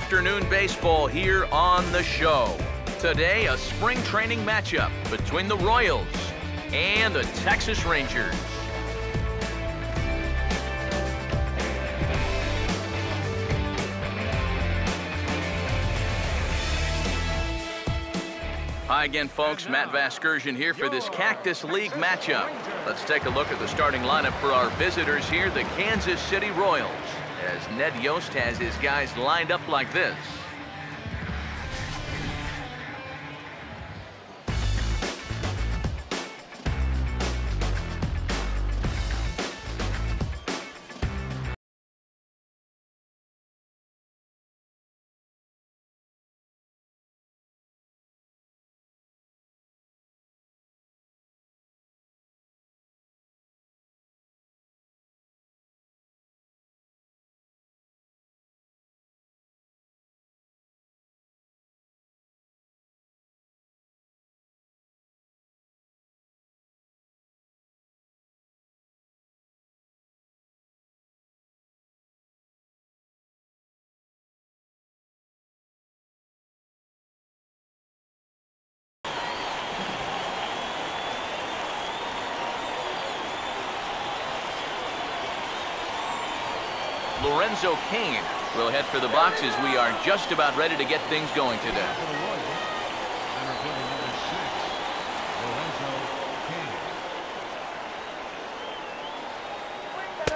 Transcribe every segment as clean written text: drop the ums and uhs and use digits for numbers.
afternoon baseball here on the show. Today, a spring training matchup between the Royals and the Texas Rangers. Hi again, folks. Matt Vasgersian here for this Cactus League matchup. Let's take a look at the starting lineup for our visitors here, the Kansas City Royals, as Ned Yost has his guys lined up like this. Lorenzo Cain will head for the boxes. We are just about ready to get things going today.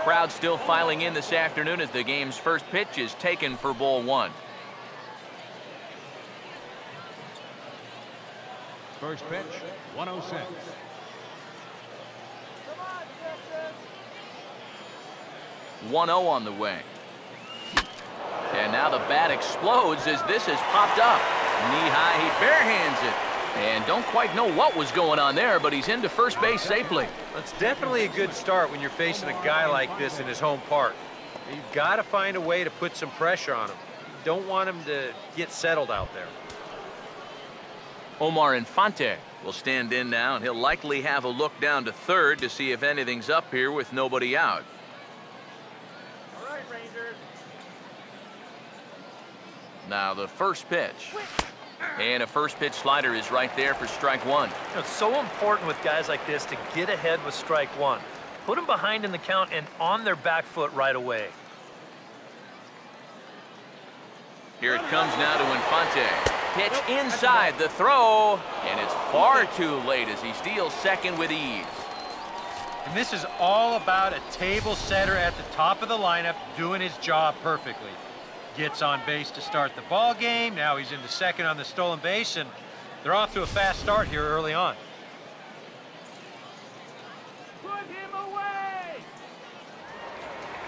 Crowd still filing in this afternoon as the game's first pitch is taken for ball one. First pitch, 106. One 0 on the way. And now the bat explodes as this has popped up. Knee high, he barehands it. And don't quite know what was going on there, but he's into first base safely. That's definitely a good start when you're facing a guy like this in his home park. You've got to find a way to put some pressure on him. You don't want him to get settled out there. Omar Infante will stand in now, and he'll likely have a look down to third to see if anything's up here with nobody out. Now the first pitch. And a first pitch slider is right there for strike one. It's so important with guys like this to get ahead with strike one. Put them behind in the count and on their back foot right away. Here it comes now to Infante. Pitch inside the throw, and it's far too late as he steals second with ease. And this is all about a table setter at the top of the lineup doing his job perfectly. Gets on base to start the ball game. Now he's into second on the stolen base, and they're off to a fast start here early on. Put him away.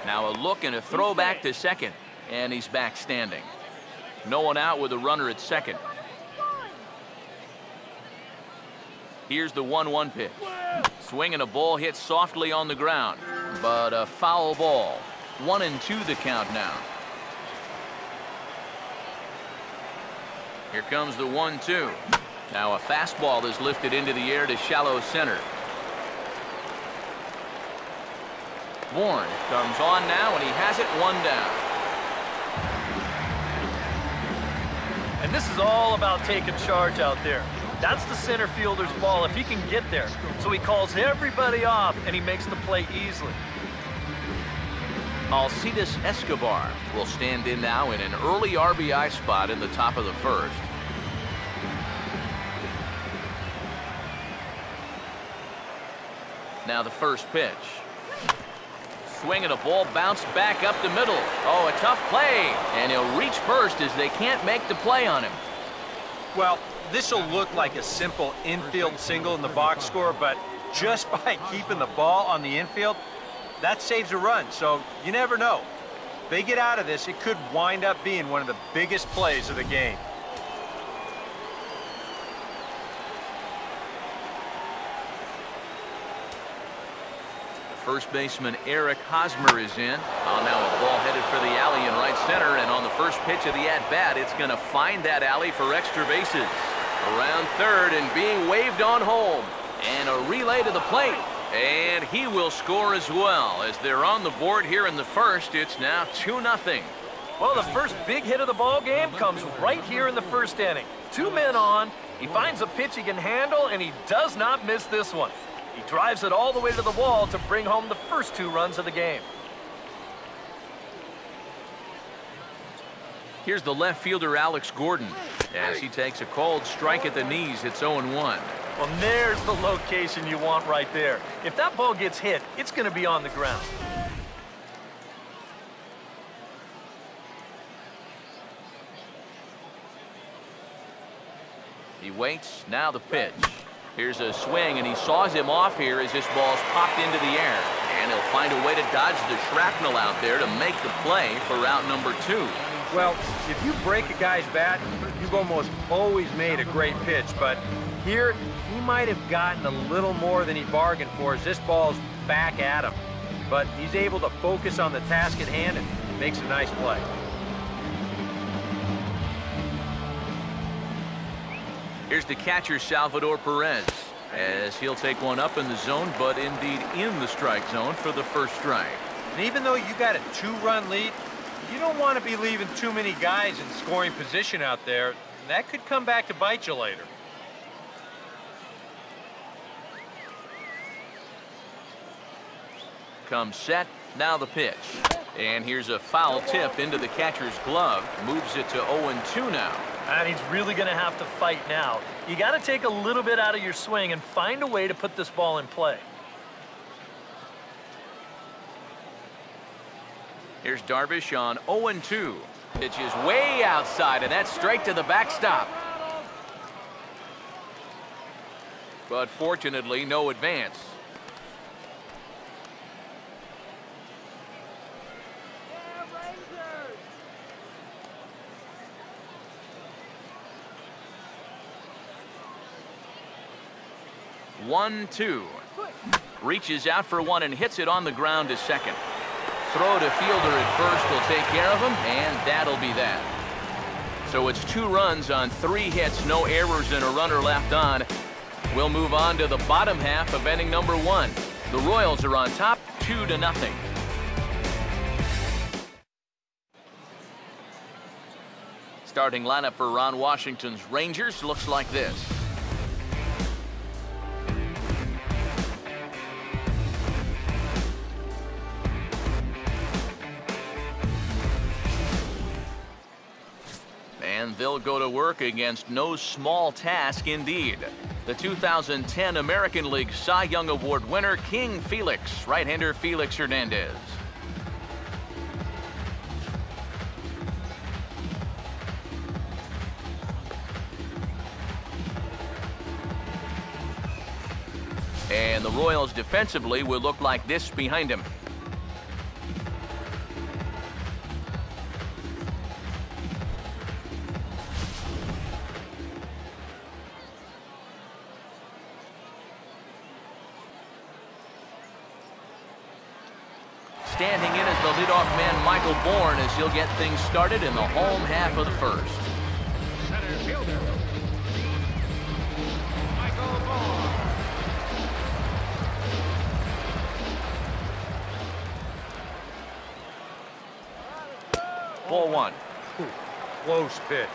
Now a look and a throw back to second, and he's back standing. No one out with a runner at second. Here's the 1-1 pitch. Swinging a ball hit softly on the ground, but a foul ball. 1-2 the count now. Here comes the 1-2. Now a fastball is lifted into the air to shallow center. Bourne comes on now, and he has it one down. And this is all about taking charge out there. That's the center fielder's ball if he can get there. So he calls everybody off, and he makes the play easily. Alcides Escobar will stand in now in an early RBI spot in the top of the first. Now the first pitch. Swinging a ball bounced back up the middle. Oh, a tough play. And he'll reach first as they can't make the play on him. Well, this will look like a simple infield single in the box score, but just by keeping the ball on the infield, that saves a run, so you never know. If they get out of this, it could wind up being one of the biggest plays of the game. First baseman Eric Hosmer is in. Oh, now a ball headed for the alley in right center, and on the first pitch of the at-bat, it's going to find that alley for extra bases. Around third and being waved on home. And a relay to the plate. And he will score as well. As they're on the board here in the first, it's now 2-0. Well, the first big hit of the ball game comes right here in the first inning. 2 men on, he finds a pitch he can handle, and he does not miss this one. He drives it all the way to the wall to bring home the first 2 runs of the game. Here's the left fielder, Alex Gordon, as he takes a cold strike at the knees. It's 0-1. Well, there's the location you want right there. If that ball gets hit, it's going to be on the ground. He waits. Now the pitch. Here's a swing, and he saws him off here as this ball's popped into the air. And he'll find a way to dodge the shrapnel out there to make the play for out number 2. Well, if you break a guy's bat, you've almost always made a great pitch. But here, he might have gotten a little more than he bargained for as this ball's back at him. But he's able to focus on the task at hand and makes a nice play. Here's the catcher, Salvador Perez, as he'll take one up in the zone, but indeed in the strike zone for the first strike. And even though you got a 2-run lead, you don't want to be leaving too many guys in scoring position out there. That could come back to bite you later. Comes set, now the pitch. And here's a foul tip into the catcher's glove. Moves it to 0-2 now. And he's really going to have to fight now. You got to take a little bit out of your swing and find a way to put this ball in play. Here's Darvish on 0-2. Pitch is way outside, and that's straight to the backstop. But fortunately, no advance. One-two. Reaches out for one and hits it on the ground to second. Throw to fielder at first will take care of him, and that'll be that. So it's 2 runs on 3 hits, no errors, and a runner left on. We'll move on to the bottom half of inning number 1. The Royals are on top, 2-0. Starting lineup for Ron Washington's Rangers looks like this. And they'll go to work against no small task indeed. The 2010 American League Cy Young Award winner, King Felix, right-hander Felix Hernandez. And the Royals defensively will look like this behind him. Standing in as the leadoff man, Michael Bourne, as he'll get things started in the home half of the first. Center fielder, Michael Bourne. Ball 1. Close pitch.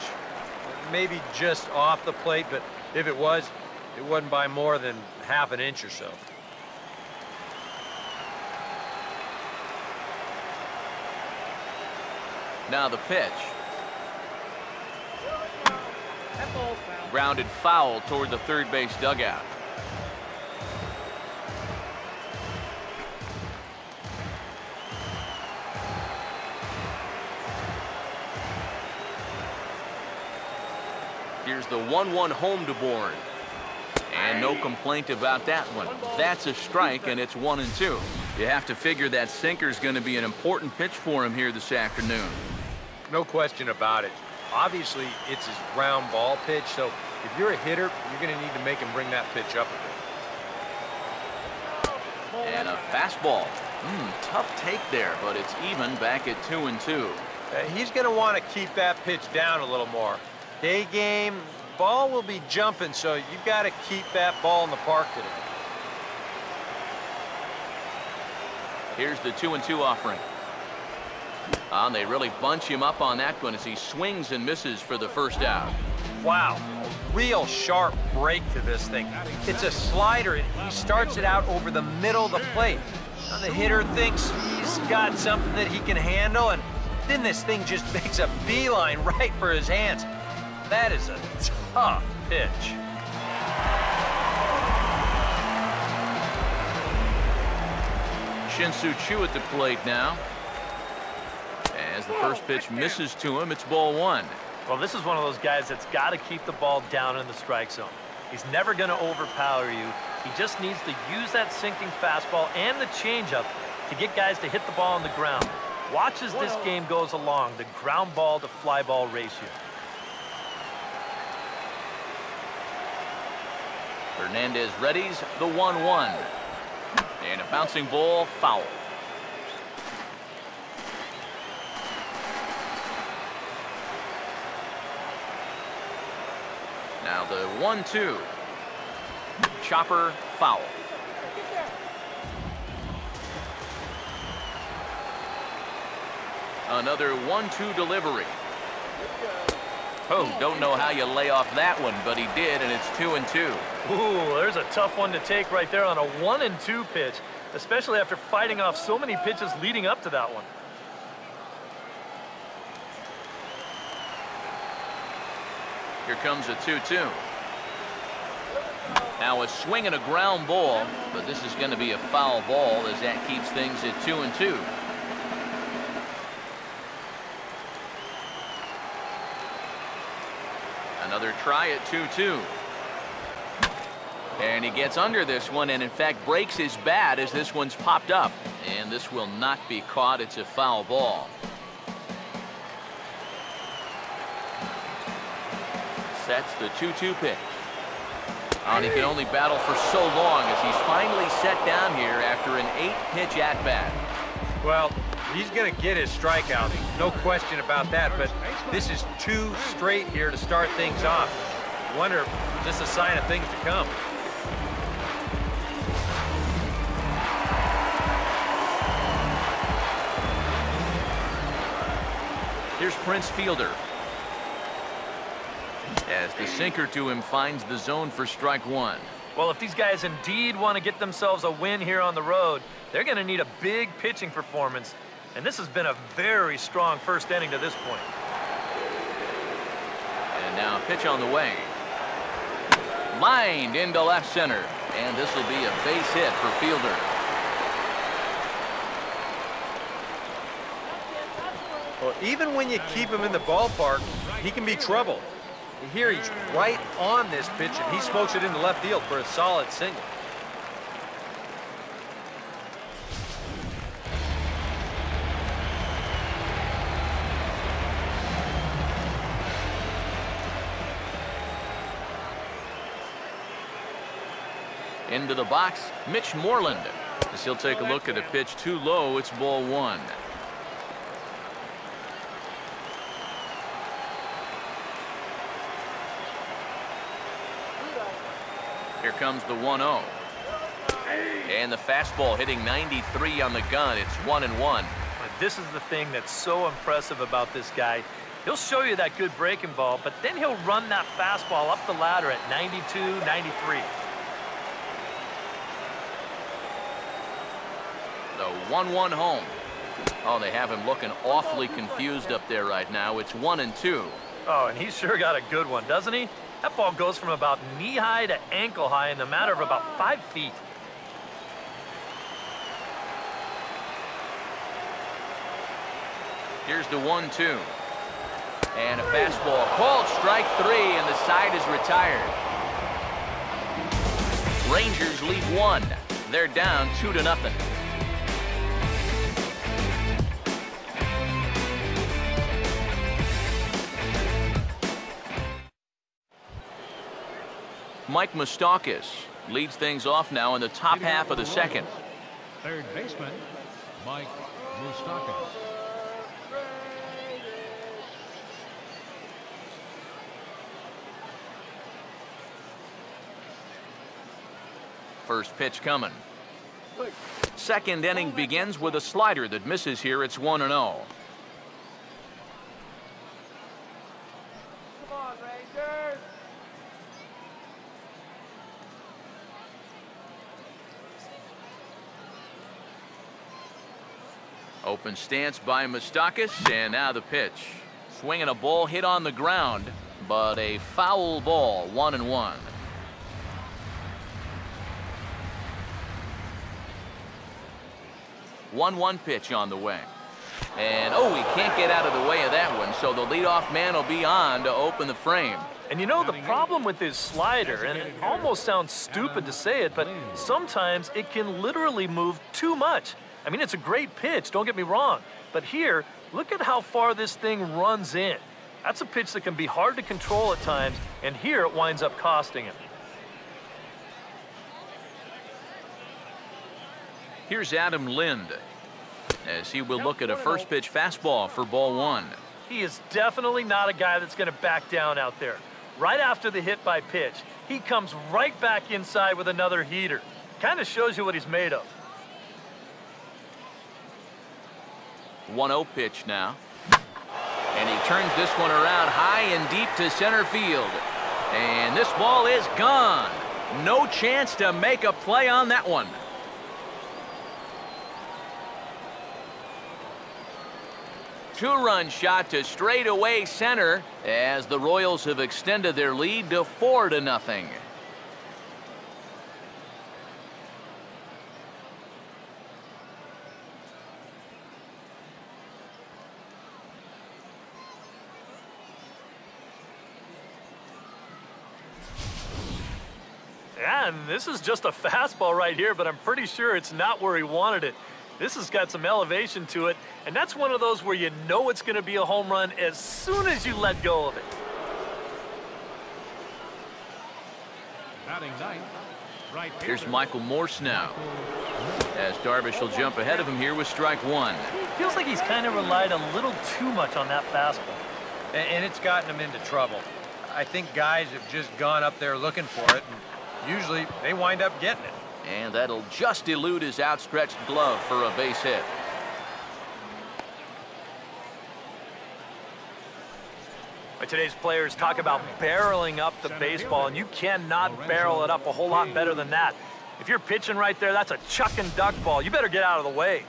Maybe just off the plate, but if it was, it wasn't by more than half an inch or so. Now the pitch. Grounded foul toward the third base dugout. Here's the 1-1 home to Bourne. And no complaint about that one. That's a strike, and it's 1-2. You have to figure that sinker's going to be an important pitch for him here this afternoon. No question about it. Obviously, it's his ground ball pitch, so if you're a hitter, you're going to need to make him bring that pitch up a bit. And a fastball. Tough take there, but it's even back at 2-2. He's going to want to keep that pitch down a little more. Day game, ball will be jumping, so you've got to keep that ball in the park today. Here's the 2-2 offering. And they really bunch him up on that one as he swings and misses for the first out. Wow, a real sharp break to this thing. It's a slider, and he starts it out over the middle of the plate. Now the hitter thinks he's got something that he can handle, and then this thing just makes a beeline right for his hands. That is a tough pitch. Shin-Soo Choo at the plate now. As the first pitch misses to him, it's ball one. Well, this is one of those guys that's got to keep the ball down in the strike zone. He's never going to overpower you. He just needs to use that sinking fastball and the changeup to get guys to hit the ball on the ground. Watch as this game goes along, the ground ball to fly ball ratio. Hernandez readies the 1-1. And a bouncing ball, foul. Now the 1-2. Chopper, foul. Another 1-2 delivery. Oh, don't know how you lay off that one, but he did, and it's 2-2. Ooh, there's a tough one to take right there on a 1-2 pitch, especially after fighting off so many pitches leading up to that one. Here comes a 2-2. Now a swing and a ground ball, but this is going to be a foul ball as that keeps things at 2-2. Another try at 2-2. And he gets under this one and in fact breaks his bat as this one's popped up. And this will not be caught. It's a foul ball. Sets the 2-2 pitch. And he can only battle for so long as he's finally set down here after an 8-pitch at-bat. Well, he's going to get his strikeout, no question about that, but this is 2 straight here to start things off. I wonder if this is a sign of things to come. Here's Prince Fielder. As the sinker to him finds the zone for strike one. Well, if these guys indeed want to get themselves a win here on the road, they're going to need a big pitching performance. And this has been a very strong first inning to this point. And now a pitch on the way. Lined into left center. And this will be a base hit for Fielder. Well, even when you keep him in the ballpark, he can be trouble. Here he's right on this pitch, and he smokes it into left field for a solid single. Into the box, Mitch Moreland. As he'll take a look at a pitch too low, it's ball one. Here comes the 1-0. And the fastball hitting 93 on the gun. It's 1-1. This is the thing that's so impressive about this guy. He'll show you that good breaking ball, but then he'll run that fastball up the ladder at 92, 93. The 1-1 home. Oh, they have him looking awfully confused up there right now. It's 1-2. Oh, and he's sure got a good one, doesn't he? That ball goes from about knee-high to ankle-high in the matter of about 5 feet. Here's the 1-2. And a fastball called strike 3, and the side is retired. Rangers lead 1. They're down 2-0. Mike Moustakas leads things off now in the top half of the second. Third baseman, Mike Moustakas. First pitch coming. Second inning begins with a slider that misses here. It's 1-0. Open stance by Moustakas, and now the pitch. Swinging a ball hit on the ground, but a foul ball, 1-1. 1-1 pitch on the way. And, oh, he can't get out of the way of that one, so the leadoff man will be on to open the frame. And you know, the problem with his slider, and it almost sounds stupid to say it, but sometimes it can literally move too much. I mean, it's a great pitch, don't get me wrong. But here, look at how far this thing runs in. That's a pitch that can be hard to control at times, and here it winds up costing him. Here's Adam Lind, as he will look at a first pitch fastball for ball 1. He is definitely not a guy that's going to back down out there. Right after the hit by pitch, he comes right back inside with another heater. Kind of shows you what he's made of. 1-0 pitch now. And he turns this one around high and deep to center field. And this ball is gone. No chance to make a play on that one. Two-run shot to straightaway center as the Royals have extended their lead to 4-0. Yeah, and this is just a fastball right here, but I'm pretty sure it's not where he wanted it. This has got some elevation to it, and that's one of those where you know it's going to be a home run as soon as you let go of it. Batting ninth, right Here's fielder. Michael Morse now, as Darvish will jump ahead of him here with strike 1. Feels like he's kind of relied a little too much on that fastball. And it's gotten him into trouble. I think guys have just gone up there looking for it, and usually they wind up getting it. And that'll just elude his outstretched glove for a base hit. Today's players talk about barreling up the baseball, and you cannot barrel it up a whole lot better than that. If you're pitching right there, that's a chuck and duck ball. You better get out of the way.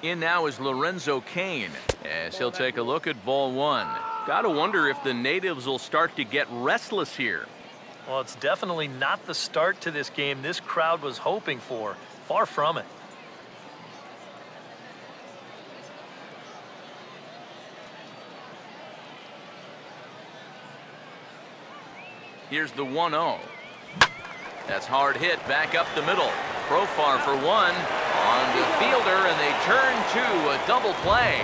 In now is Lorenzo Cain, as he'll take a look at ball 1. Gotta wonder if the natives will start to get restless here. Well, it's definitely not the start to this game this crowd was hoping for. Far from it. Here's the 1-0. That's hard hit back up the middle. Profar for 1 on the fielder, and they turn to a double play.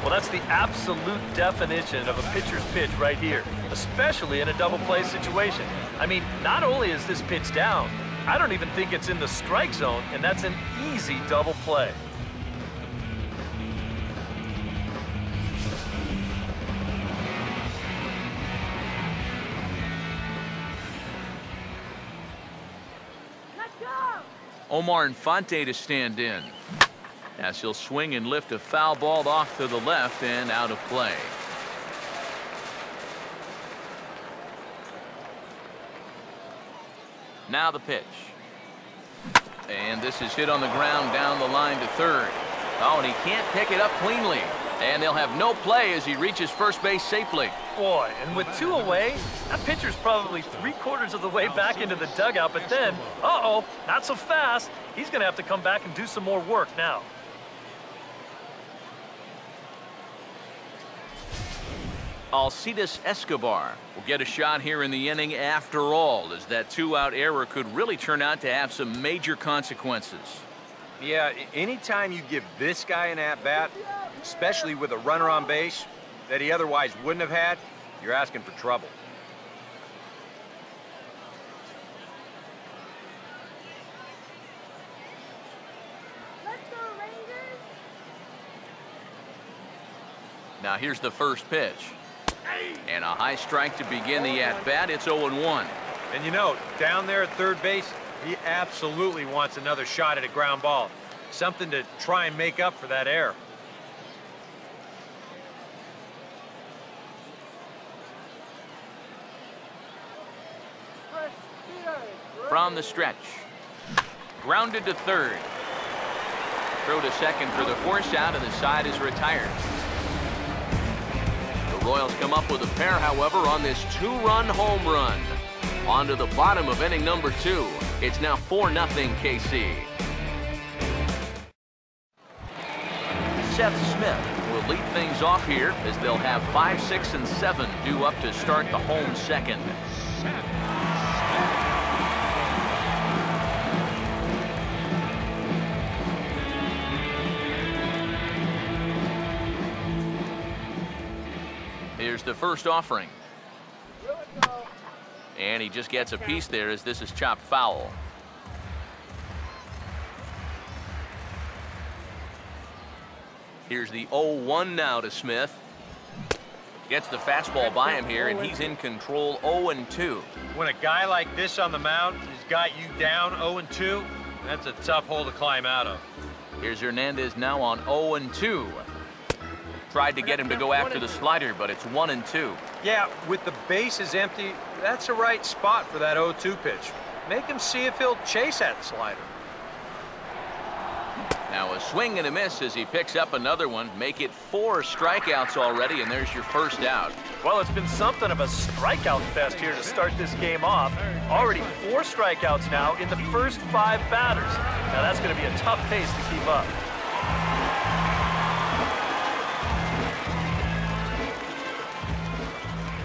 Well, that's the absolute definition of a pitcher's pitch right here, especially in a double play situation. I mean, not only is this pitch down, I don't even think it's in the strike zone, and that's an easy double play. Omar Infante to stand in, as he'll swing and lift a foul ball off to the left and out of play. Now the pitch. And this is hit on the ground down the line to third. Oh, and he can't pick it up cleanly. And they'll have no play as he reaches first base safely. Boy, and with 2 away, that pitcher's probably 3/4 of the way back into the dugout, but then, uh-oh, not so fast. He's going to have to come back and do some more work now. Alcides Escobar will get a shot here in the inning after all, as that 2-out error could really turn out to have some major consequences. Yeah, anytime you give this guy an at-bat, especially with a runner on base that he otherwise wouldn't have had, you're asking for trouble. Let's go, Rangers! Now here's the first pitch. And a high strike to begin the at-bat. It's 0-1. And you know, down there at third base, he absolutely wants another shot at a ground ball. Something to try and make up for that error. From the stretch. Grounded to third. Throw to second for the force out, and the side is retired. The Royals come up with a pair, however, on this two-run home run. On to the bottom of inning number 2. It's now 4-0 KC. Seth Smith will lead things off here as they'll have 5, 6, and 7 due up to start the home second. Here's the first offering. And he just gets a piece there as this is chopped foul. Here's the 0-1 now to Smith. Gets the fastball by him here, and he's in control 0-2. When a guy like this on the mound has got you down 0-2, that's a tough hole to climb out of. Here's Hernandez now on 0-2. Tried to get him to go after the slider, but it's 1-2. Yeah, with the bases empty, that's the right spot for that 0-2 pitch. Make him see if he'll chase that slider. Now a swing and a miss as he picks up another one. Make it 4 strikeouts already, and there's your first out. Well, it's been something of a strikeout fest here to start this game off. Already 4 strikeouts now in the first 5 batters. Now that's going to be a tough pace to keep up.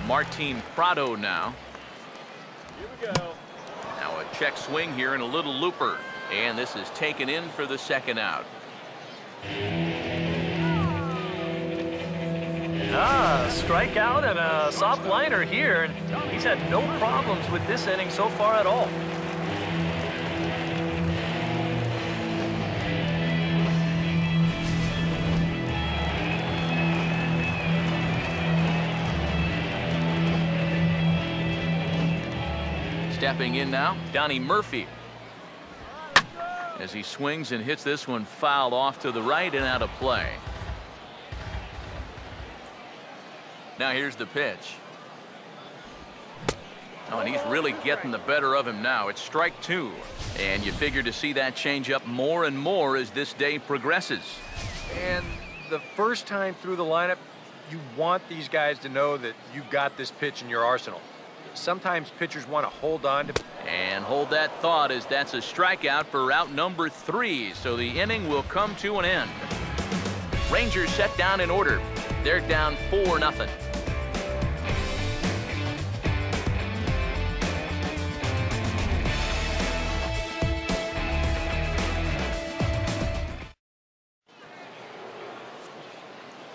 Martin Prado now. Here we go. Now a check swing here and a little looper. And this is taken in for the second out. Strikeout and a soft liner here. And he's had no problems with this inning so far at all. Stepping in now, Donnie Murphy. As he swings and hits this one fouled off to the right and out of play. Now here's the pitch. Oh, and he's really getting the better of him now. It's strike 2. And you figure to see that change up more and more as this day progresses. And the first time through the lineup, you want these guys to know that you've got this pitch in your arsenal. Sometimes pitchers want to hold on to. And hold that thought as that's a strikeout for route number 3. So the inning will come to an end. Rangers set down in order. They're down 4-0.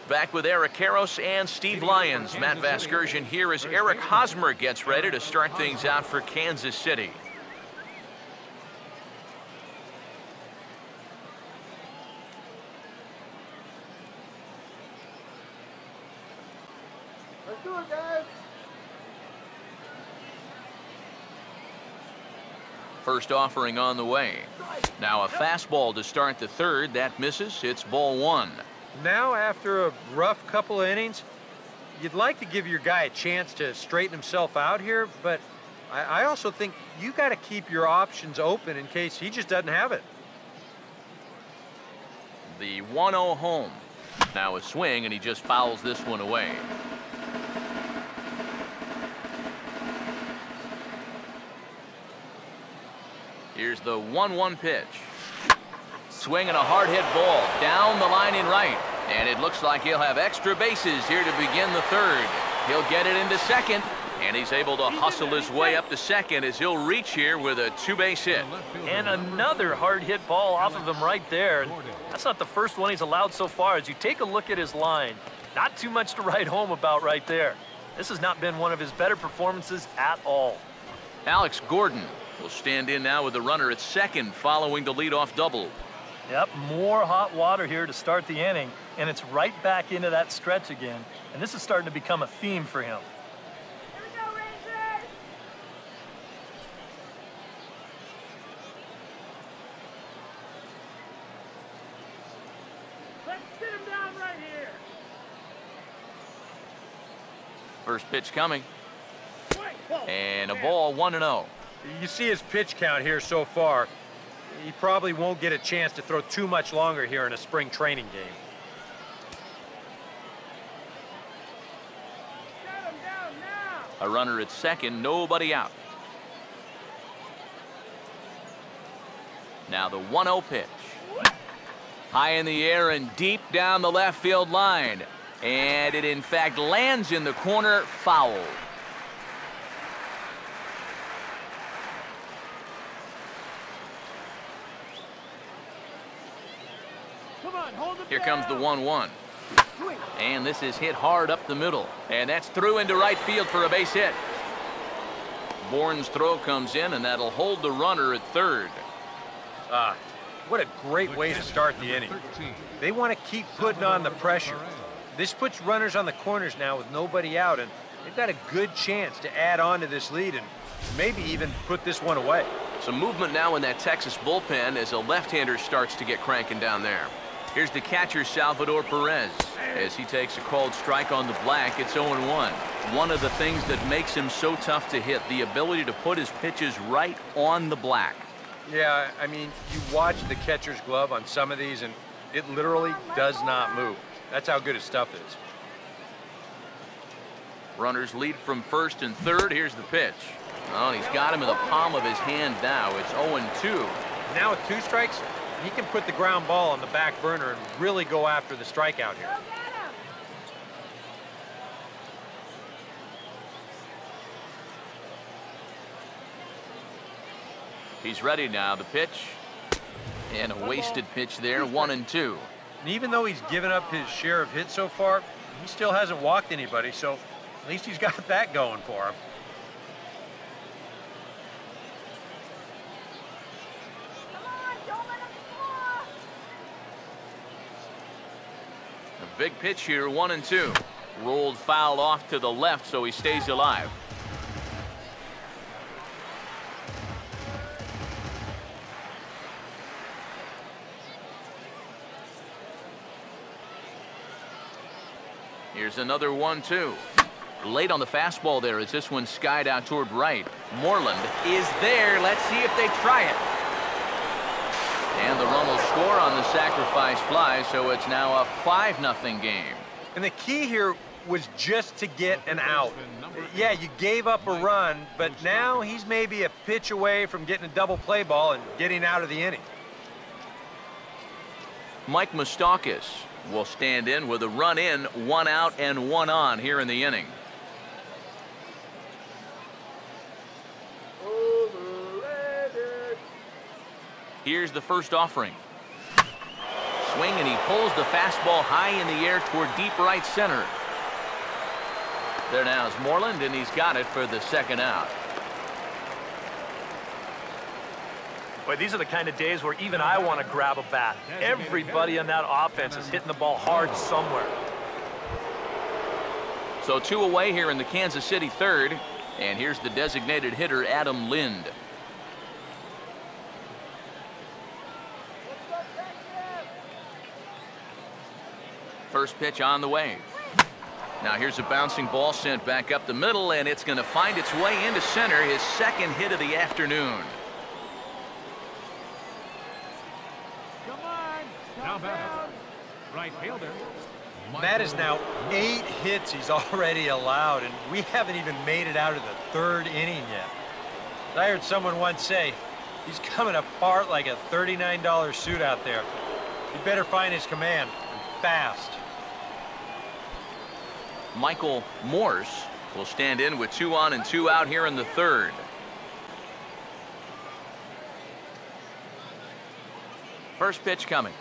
Back with Eric Karros and Steve Lyons. Matt Vasgersian here as Eric Hosmer gets ready to start things out for Kansas City. Let's do it, guys. First offering on the way. Now a fastball to start the third. That misses. It's ball 1. Now, after a rough couple of innings, you'd like to give your guy a chance to straighten himself out here, but I also think you got to keep your options open in case he just doesn't have it. The 1-0 home. Now a swing, and he just fouls this one away. Here's the 1-1 pitch. Swing and a hard hit ball down the line in right. And it looks like he'll have extra bases here to begin the third. He'll get it into second. And he's able to hustle his way up to second as he'll reach here with a 2-base hit. And another hard hit ball off of him right there. And that's not the first one he's allowed so far. As you take a look at his line, not too much to write home about right there. This has not been one of his better performances at all. Alex Gordon will stand in now with the runner at second following the leadoff double. Yep, more hot water here to start the inning, and it's right back into that stretch again. And this is starting to become a theme for him. Here we go, Rangers. Let's sit him down right here. First pitch coming. And a ball, 1-0. You see his pitch count here so far. He probably won't get a chance to throw too much longer here in a spring training game. Shut him down now. A runner at second, nobody out. Now the 1-0 pitch. High in the air and deep down the left field line. And it in fact lands in the corner, foul. Come on, hold him Here down. comes the 1-1. And this is hit hard up the middle. And that's through into right field for a base hit. Bourne's throw comes in, and that'll hold the runner at third. What a great way to start the inning. They want to keep putting on the pressure. This puts runners on the corners now with nobody out, and they've got a good chance to add on to this lead and maybe even put this one away. Some movement now in that Texas bullpen as a left-hander starts to get cranking down there. Here's the catcher, Salvador Perez. As he takes a called strike on the black, it's 0-1. One of the things that makes him so tough to hit, the ability to put his pitches right on the black. Yeah, I mean, you watch the catcher's glove on some of these, and it literally does not move. That's how good his stuff is. Runners lead from first and third. Here's the pitch. Oh, he's got him in the palm of his hand now. It's 0-2. Now with 2 strikes, he can put the ground ball on the back burner and really go after the strikeout here. Go get him. He's ready now. The pitch. And a wasted pitch there, 1-2. And even though he's given up his share of hits so far, he still hasn't walked anybody, so at least he's got that going for him. Come on, don't let him score. A big pitch here, 1-2. Rolled foul off to the left, so he stays alive. Here's another 1-2. Late on the fastball there as this one skied out toward right. Moreland is there. Let's see if they try it. And the run will score on the sacrifice fly, so it's now a 5-0 game. And the key here was just to get an out. Yeah, you gave up a run, but now he's maybe a pitch away from getting a double play ball and getting out of the inning. Mike Moustakas will stand in with a run in, 1 out and 1 on here in the inning. Overrated. Here's the first offering. Swing, and he pulls the fastball high in the air toward deep right center. There now is Moreland, and he's got it for the second out. Boy, these are the kind of days where even I want to grab a bat. Everybody on that offense is hitting the ball hard somewhere. So 2 away here in the Kansas City third. And here's the designated hitter, Adam Lind. First pitch on the way. Now here's a bouncing ball sent back up the middle, and it's going to find its way into center, his second hit of the afternoon. Come on. Now batter, right fielder. That is now 8 hits he's already allowed, and we haven't even made it out of the 3rd inning yet. I heard someone once say, he's coming apart like a $39 suit out there. He better find his command, and fast. Michael Morse will stand in with 2 on and 2 out here in the third. First pitch coming.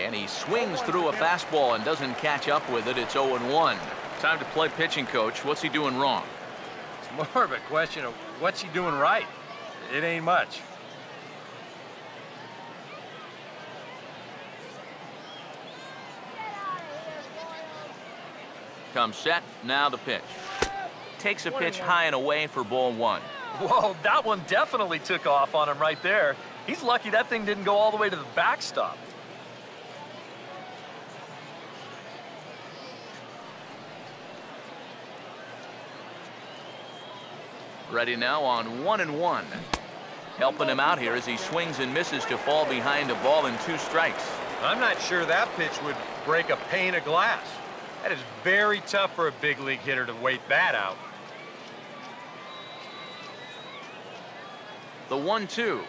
And he swings through a fastball and doesn't catch up with it. It's 0-1. Time to play pitching coach. What's he doing wrong? It's more of a question of what's he doing right. It ain't much. Comes set. Now the pitch. Takes a pitch high and away for ball 1. Whoa, that one definitely took off on him right there. He's lucky that thing didn't go all the way to the backstop. Ready now on 1-1. Helping him out here as he swings and misses to fall behind a ball and 2 strikes. I'm not sure that pitch would break a pane of glass. That is very tough for a big league hitter to wait that out. The 1-2.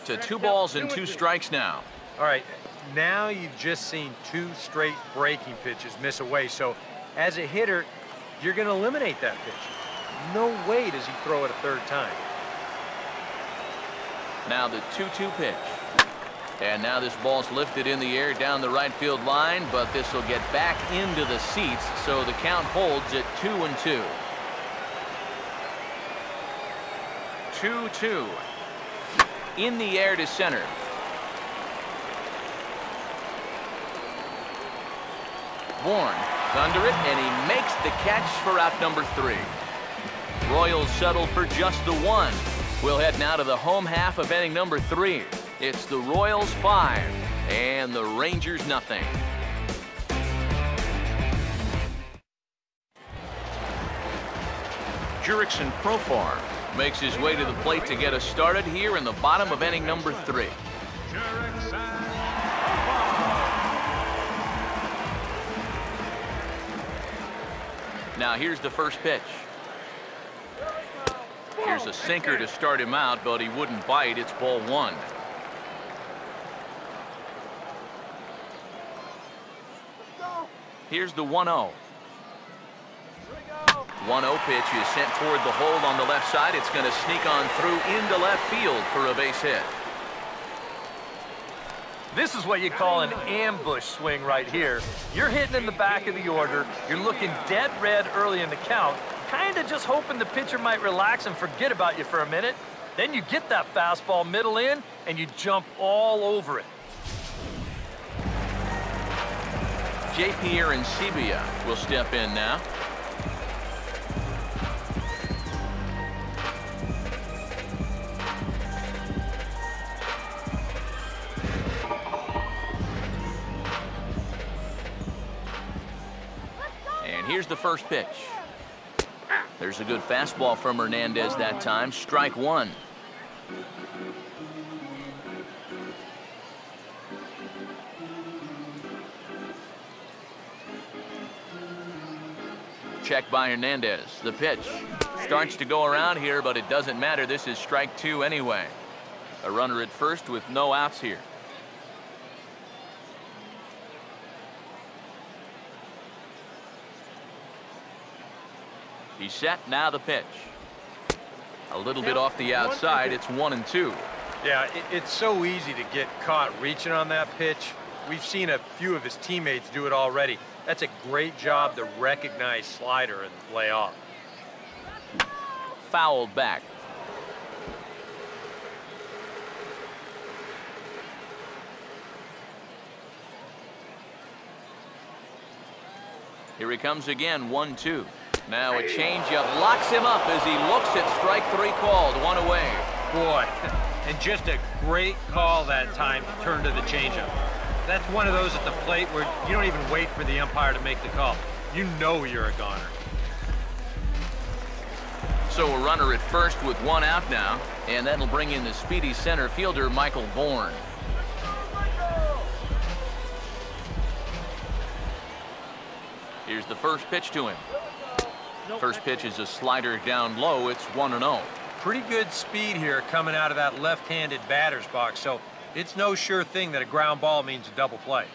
To 2 balls and 2 strikes now. All right, now you've just seen 2 straight breaking pitches miss away. So as a hitter, you're going to eliminate that pitch. No way does he throw it a 3rd time. Now the 2-2 pitch. And now this ball's lifted in the air down the right field line, but this will get back into the seats, so the count holds at 2-2. 2-2. In the air to center. Bourne under it, and he makes the catch for out number 3. Royals settle for just the 1. We'll head now to the home half of inning number 3. It's the Royals 5 and the Rangers nothing. Jurickson Profar makes his way to the plate to get us started here in the bottom of inning number 3. Now here's the first pitch. Here's a sinker to start him out, but he wouldn't bite. It's ball 1. Here's the 1-0. 1-0 pitch is sent toward the hole on the left side. It's going to sneak on through into left field for a base hit. This is what you call an ambush swing right here. You're hitting in the back of the order. You're looking dead red early in the count, kind of just hoping the pitcher might relax and forget about you for a minute. Then you get that fastball middle in, and you jump all over it. J.P. Arancibia will step in now. And here's the first pitch. There's a good fastball from Hernandez that time. Strike 1. Check by Hernandez. The pitch starts to go around here, but it doesn't matter. This is strike 2 anyway. A runner at first with no outs here. He's set. Now the pitch. A little bit off the outside. It's 1-2. Yeah, it's so easy to get caught reaching on that pitch. We've seen a few of his teammates do it already. That's a great job to recognize slider and lay off. Fouled back. Here he comes again, 1-2. Now a changeup locks him up as he looks at strike 3 called. 1 away. Boy, and just a great call that time to turn to the changeup. That's one of those at the plate where you don't even wait for the umpire to make the call. You know you're a goner. So a runner at first with 1 out now, and that'll bring in the speedy center fielder, Michael Bourne. Here's the first pitch to him. First pitch is a slider down low. It's 1-0. Pretty good speed here coming out of that left-handed batter's box, so it's no sure thing that a ground ball means a double play.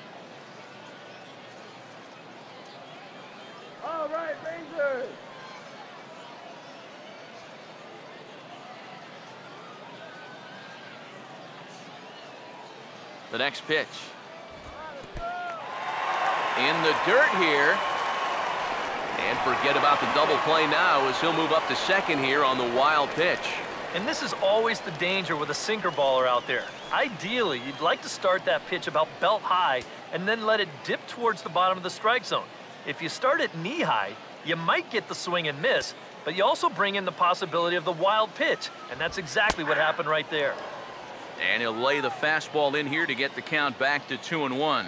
All right, Rangers. The next pitch. In the dirt here. And forget about the double play now as he'll move up to second here on the wild pitch. And this is always the danger with a sinker baller out there. Ideally, you'd like to start that pitch about belt high and then let it dip towards the bottom of the strike zone. If you start it knee high, you might get the swing and miss, but you also bring in the possibility of the wild pitch, and that's exactly what happened right there. And he'll lay the fastball in here to get the count back to 2-1.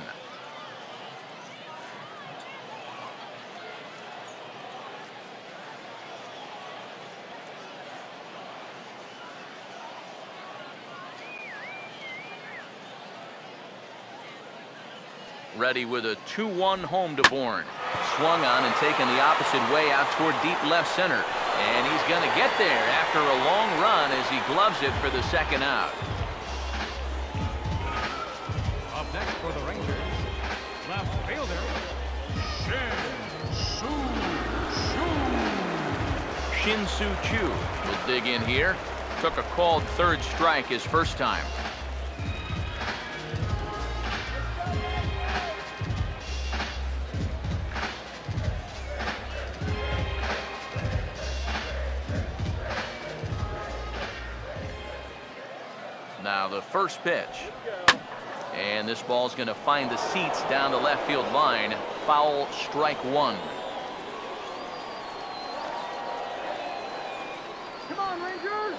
ready with a 2-1 home to Bourne. Swung on and taken the opposite way out toward deep left center. And he's going to get there after a long run as he gloves it for the second out. Up next for the Rangers, left fielder, Shin-Soo Choo will dig in here. Took a called third strike his first time. Now the first pitch. And this ball's going to find the seats down the left field line. Foul, strike one. Come on, Rangers!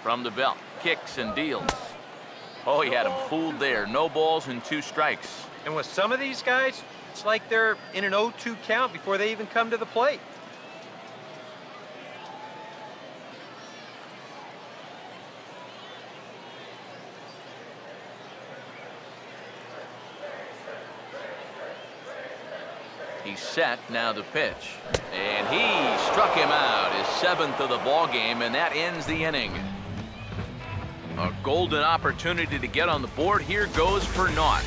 From the belt, kicks and deals. Oh, he had him fooled there. No balls and 2 strikes. And with some of these guys, it's like they're in an 0-2 count before they even come to the plate. He's set, now the pitch. And he struck him out, his 7th of the ball game, and that ends the inning. A golden opportunity to get on the board here goes for naught.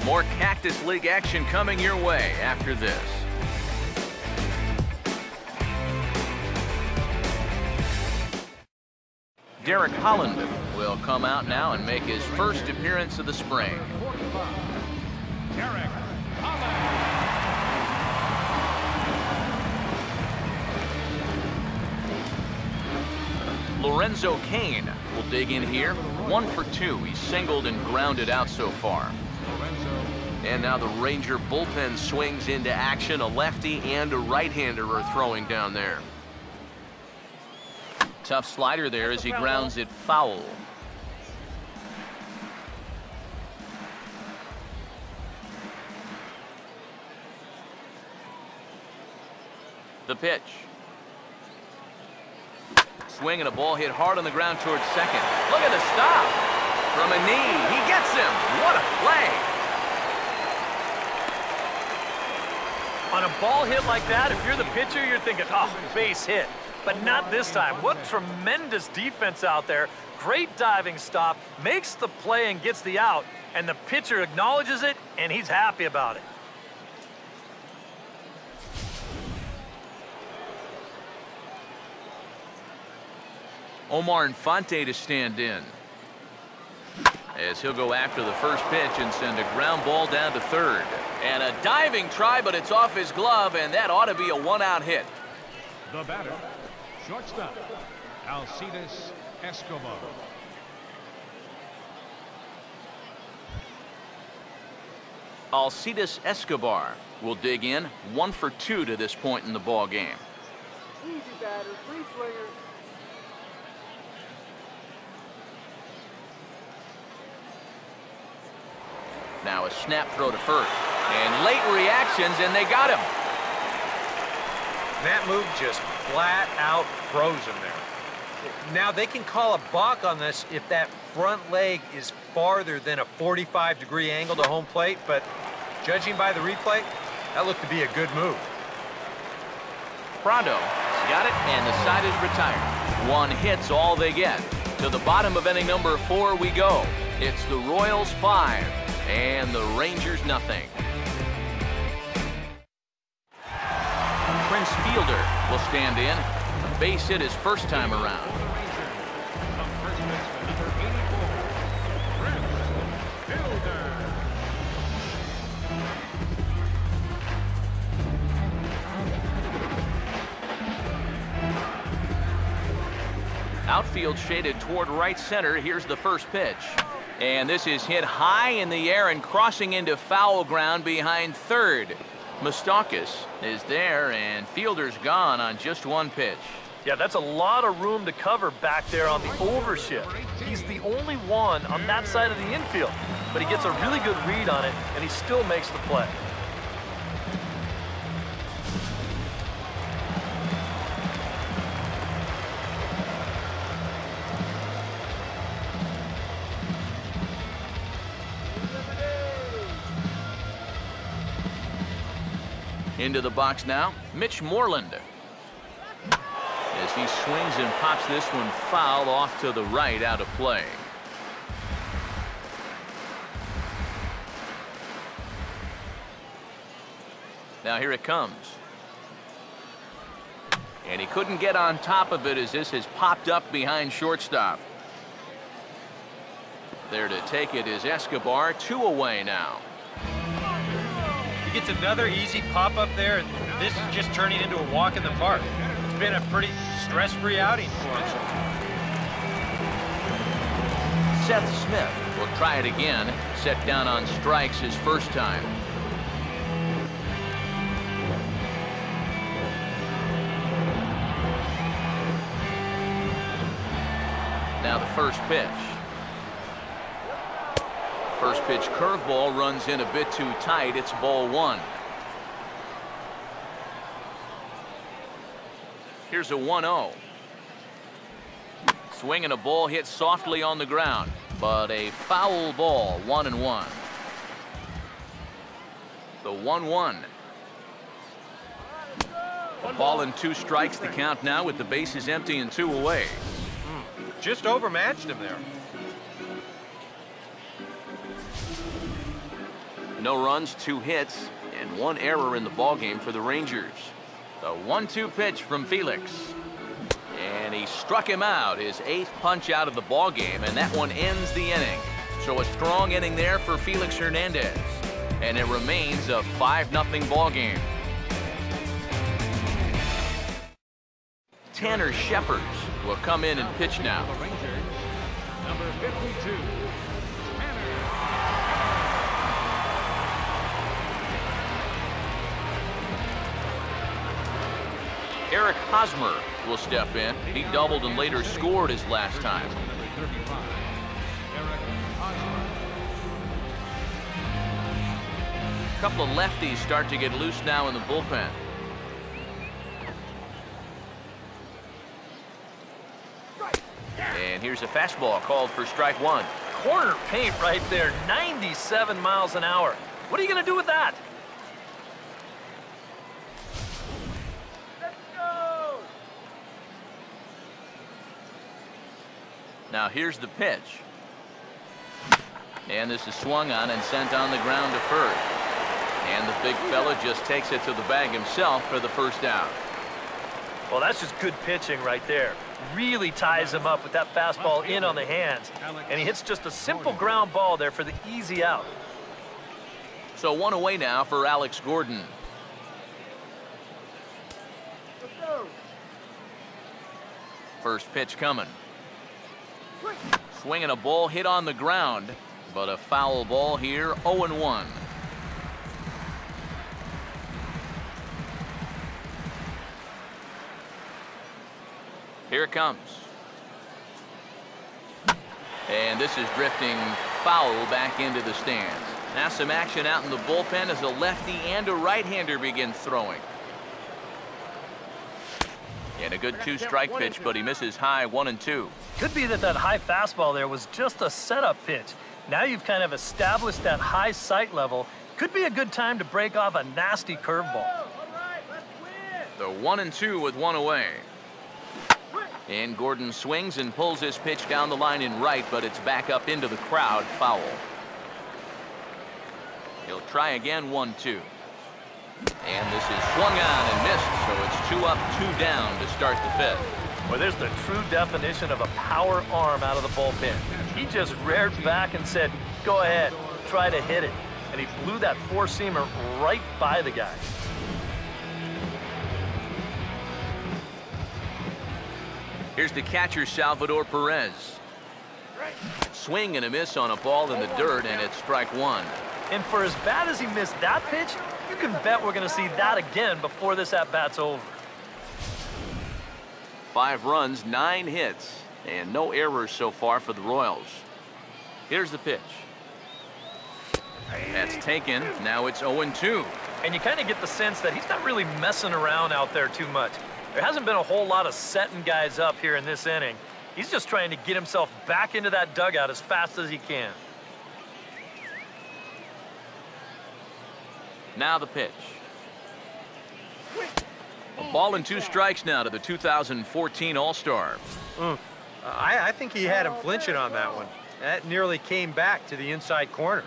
More Cactus League action coming your way after this. Derek Holland will come out now and make his first appearance of the spring. Derek Holland. Lorenzo Cain will dig in here. 1 for 2. He's singled and grounded out so far. And now the Ranger bullpen swings into action. A lefty and a right-hander are throwing down there. Tough slider there as he grounds it foul. The pitch. Swing and a ball hit hard on the ground towards second. Look at the stop. From a knee. He gets him. What a play. On a ball hit like that, if you're the pitcher, you're thinking, oh, base hit. But not this time. What tremendous defense out there. Great diving stop. Makes the play and gets the out. And the pitcher acknowledges it, and he's happy about it. Omar Infante to stand in, as he'll go after the first pitch and send a ground ball down to third. And a diving try, but it's off his glove, and that ought to be a 1-out hit. The batter, shortstop, Alcides Escobar. Alcides Escobar will dig in. 1 for 2 to this point in the ball game. Easy batter, free swinger. Now a snap throw to first. And late reactions, and they got him. That move just flat out froze him there. Now they can call a balk on this if that front leg is farther than a 45-degree angle to home plate, but judging by the replay, that looked to be a good move. Prado got it, and the side is retired. 1 hit's all they get. To the bottom of inning number 4 we go. It's the Royals 5 and the Rangers nothing. Prince Fielder will stand in. A base hit his first time around. Outfield shaded toward right center. Here's the first pitch. And this is hit high in the air and crossing into foul ground behind third. Moustakas is there, and Fielder's gone on just 1 pitch. Yeah, that's a lot of room to cover back there on the overshift. He's the only one on that side of the infield, but he gets a really good read on it, and he still makes the play. Into the box now, Mitch Moreland. As he swings and pops this one foul off to the right, out of play. Now here it comes. And he couldn't get on top of it as this has popped up behind shortstop. There to take it is Escobar, 2 away now. He gets another easy pop up there, and this is just turning into a walk in the park. It's been a pretty stress-free outing for him. Seth Smith will try it again. Set down on strikes his first time. Now the first pitch. First pitch curveball runs in a bit too tight. It's ball 1. Here's a 1-0. Swinging a ball hit softly on the ground, but a foul ball, 1-1. The 1-1. A ball and 2 strikes the count now with the bases empty and 2 away. Just overmatched him there. No runs, 2 hits, and 1 error in the ballgame for the Rangers. The 1-2 pitch from Felix. And he struck him out, his 8th punch out of the ballgame, and that one ends the inning. So a strong inning there for Felix Hernandez. And it remains a 5-0 ballgame. Tanner Shepard will come in and pitch now. The Rangers, number 52. Eric Hosmer will step in. He doubled and later scored his last time. A couple of lefties start to get loose now in the bullpen. And here's a fastball called for strike 1. Corner paint right there, 97 miles an hour. What are you going to do with that? Now here's the pitch. And this is swung on and sent on the ground to first. And the big fella just takes it to the bag himself for the first out. Well, that's just good pitching right there. Really ties him up with that fastball in on the hands. And he hits just a simple ground ball there for the easy out. So 1 away now for Alex Gordon. First pitch coming. Swinging a ball hit on the ground, but a foul ball here, 0-1. Here it comes. And this is drifting foul back into the stands. Now some action out in the bullpen as a lefty and a right-hander begin throwing. And a good 2-strike pitch, but he misses high, 1-2. Could be that high fastball there was just a setup pitch. Now you've kind of established that high sight level. Could be a good time to break off a nasty curveball. The 1-2 with 1 away. And Gordon swings and pulls his pitch down the line in right, but it's back up into the crowd, foul. He'll try again, 1-2. And this is swung on and missed, so it's 2 up, 2 down to start the 5th. Well, there's the true definition of a power arm out of the bullpen. He just reared back and said, go ahead, try to hit it. And he blew that 4-seamer right by the guy. Here's the catcher, Salvador Perez. Swing and a miss on a ball in the dirt, and it's strike 1. And for as bad as he missed that pitch, you can bet we're going to see that again before this at-bat's over. 5 runs, 9 hits, and no errors so far for the Royals. Here's the pitch. That's taken. Now it's 0-2. And you kind of get the sense that he's not really messing around out there too much. There hasn't been a whole lot of setting guys up here in this inning. He's just trying to get himself back into that dugout as fast as he can. Now the pitch. A ball and 2 strikes now to the 2014 All-Star. I think he had him flinching on that one. That nearly came back to the inside corner.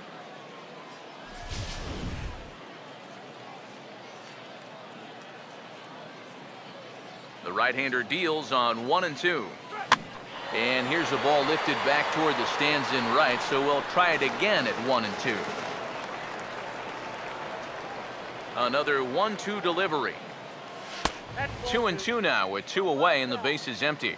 The right-hander deals on 1 and 2. And here's a ball lifted back toward the stands in right, so we'll try it again at 1 and 2. Another 1-2 delivery. 2 and 2 now with 2 away and the base is empty.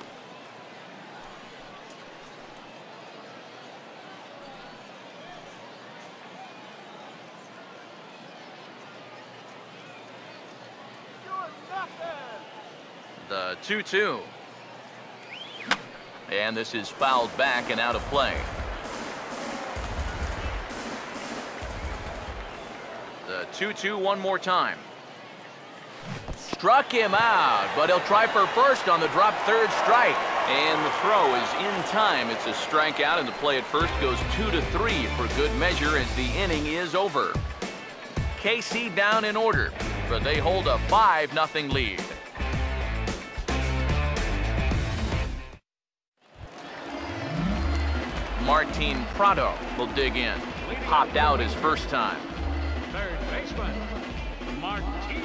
The 2-2. And this is fouled back and out of play. The 2-2 one more time. Struck him out, but he'll try for first on the drop third strike. And the throw is in time. It's a strikeout, and the play at first goes 2-3 for good measure as the inning is over. KC down in order, but they hold a 5-0 lead. Martin Prado will dig in. Popped out his first time. Third baseman, Martin Prado.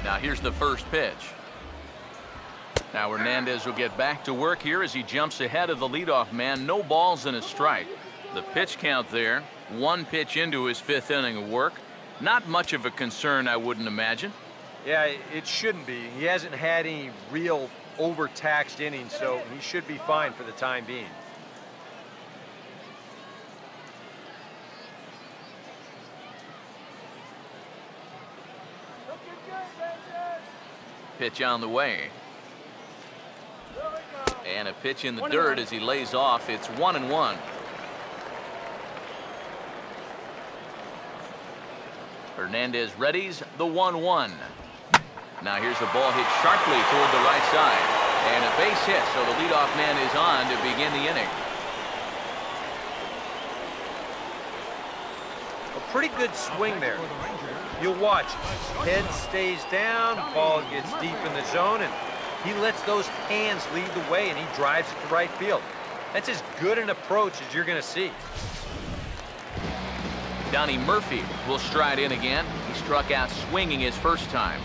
Now here's the first pitch. Now Hernandez will get back to work here as he jumps ahead of the leadoff man. No balls and a strike. The pitch count there, 1 pitch into his 5th inning of work. Not much of a concern, I wouldn't imagine. Yeah, it shouldn't be. He hasn't had any real overtaxed innings, so he should be fine for the time being. Pitch on the way. And a pitch in the dirt as he lays off. It's 1-1. Hernandez readies the 1-1. Now here's a ball hit sharply toward the right side. And a base hit, so the leadoff man is on to begin the inning. A pretty good swing there. You'll watch. Head stays down, ball gets deep in the zone, and he lets those hands lead the way, and he drives it to right field. That's as good an approach as you're going to see. Donnie Murphy will stride in again. He struck out swinging his first time.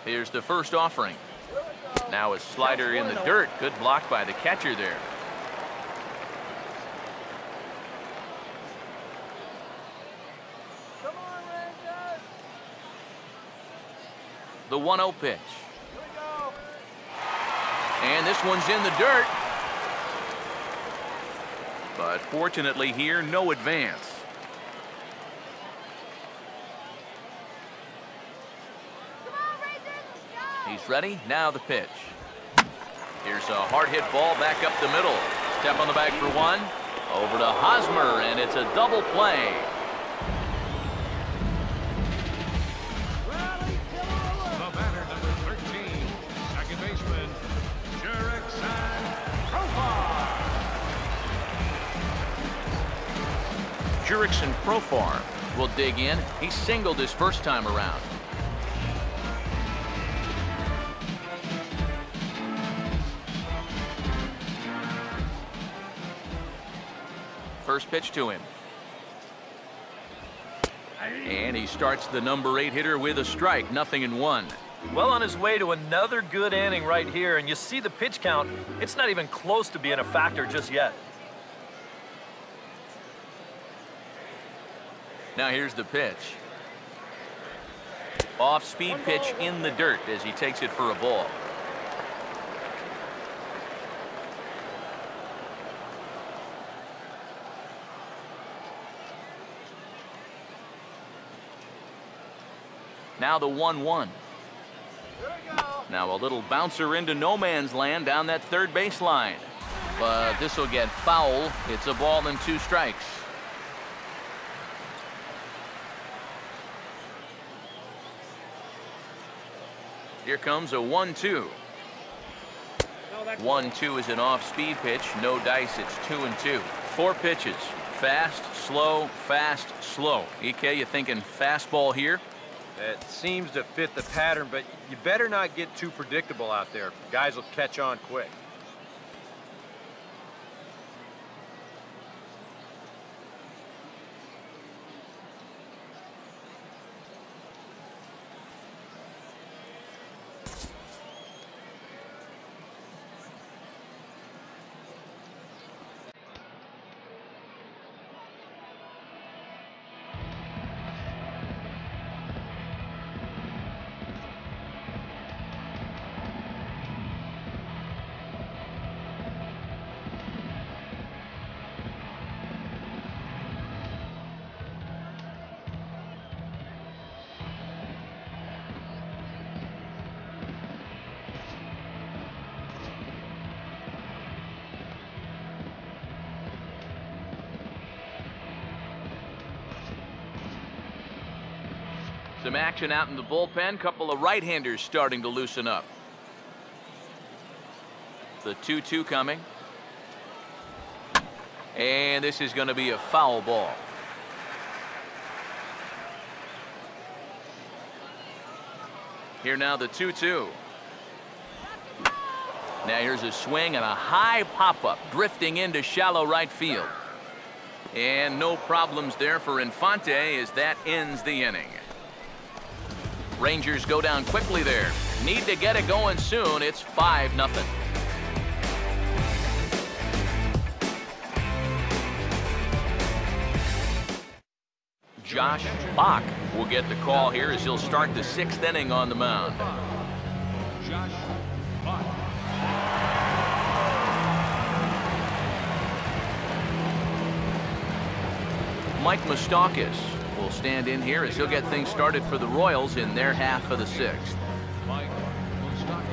Here's the first offering. Now a slider in the dirt. Good block by the catcher there. The 1-0 pitch. And this one's in the dirt. But fortunately here, no advance. He's ready. Now the pitch. Here's a hard hit ball back up the middle. Step on the bag for 1. Over to Hosmer, and it's a double play. The batter, number 13, second baseman, Jurickson Profar will dig in. He singled his first time around. First pitch to him. And he starts the number 8 hitter with a strike. 0-1. Well on his way to another good inning right here, and you see the pitch count. It's not even close to being a factor just yet. Now here's the pitch. Off-speed pitch in the dirt as he takes it for a ball. Now the 1-1. Now a little bouncer into no man's land down that third baseline. but this will get foul. It's a ball and 2 strikes. Here comes a 1-2. 1-2 is an off-speed pitch. No dice. It's 2-2. 4 pitches. Fast, slow, slow. EK, you thinking fastball here? It seems to fit the pattern, but you better not get too predictable out there. Guys will catch on quick. Some action out in the bullpen. Couple of right-handers starting to loosen up. The 2-2 coming. And this is going to be a foul ball. Here now the 2-2. Now here's a swing and a high pop-up drifting into shallow right field. And no problems there for Infante as that ends the inning. Rangers go down quickly there. Need to get it going soon. It's 5-0. Josh Bach will get the call here as he'll start the 6th inning on the mound. Josh Bach. Mike Moustakas will stand in here as he'll get things started for the Royals in their half of the 6th. Mike Moustakas.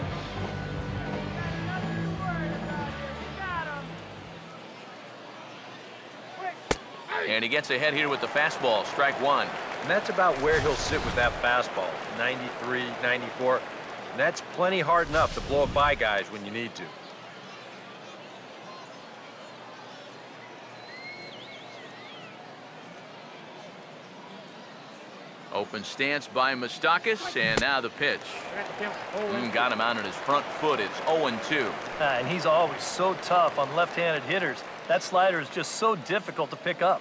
And he gets ahead here with the fastball, strike 1. And that's about where he'll sit with that fastball, 93, 94. And that's plenty hard enough to blow it by guys when you need to. Open stance by Moustakas, and now the pitch. Got him out on his front foot. It's 0-2. And he's always so tough on left-handed hitters. That slider is just so difficult to pick up.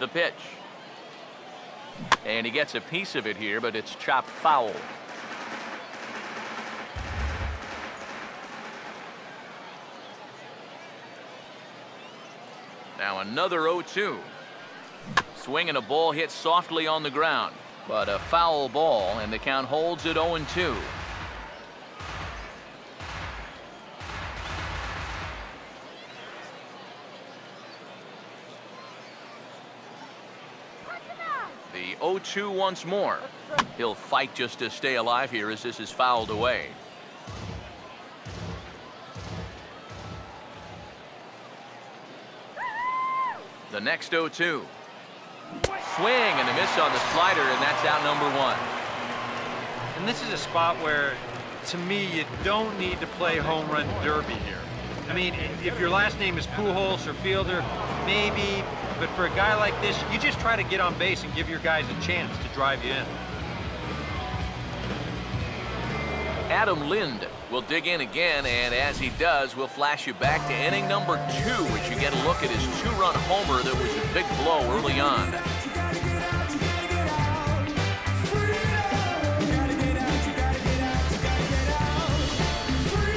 The pitch. And he gets a piece of it here, but it's chopped foul. Now another 0-2. Swing and a ball hit softly on the ground, but a foul ball, and the count holds at 0-2. The 0-2 once more. He'll fight just to stay alive here as this is fouled away. The next 0-2. Swing and a miss on the slider, and that's out number 1. And this is a spot where, to me, you don't need to play home run derby here. I mean, if your last name is Pujols or Fielder, maybe, but for a guy like this, you just try to get on base and give your guys a chance to drive you in. Adam Lind will dig in again, and as he does, we'll flash you back to inning number 2 as you get a look at his 2-run homer that was a big blow early on.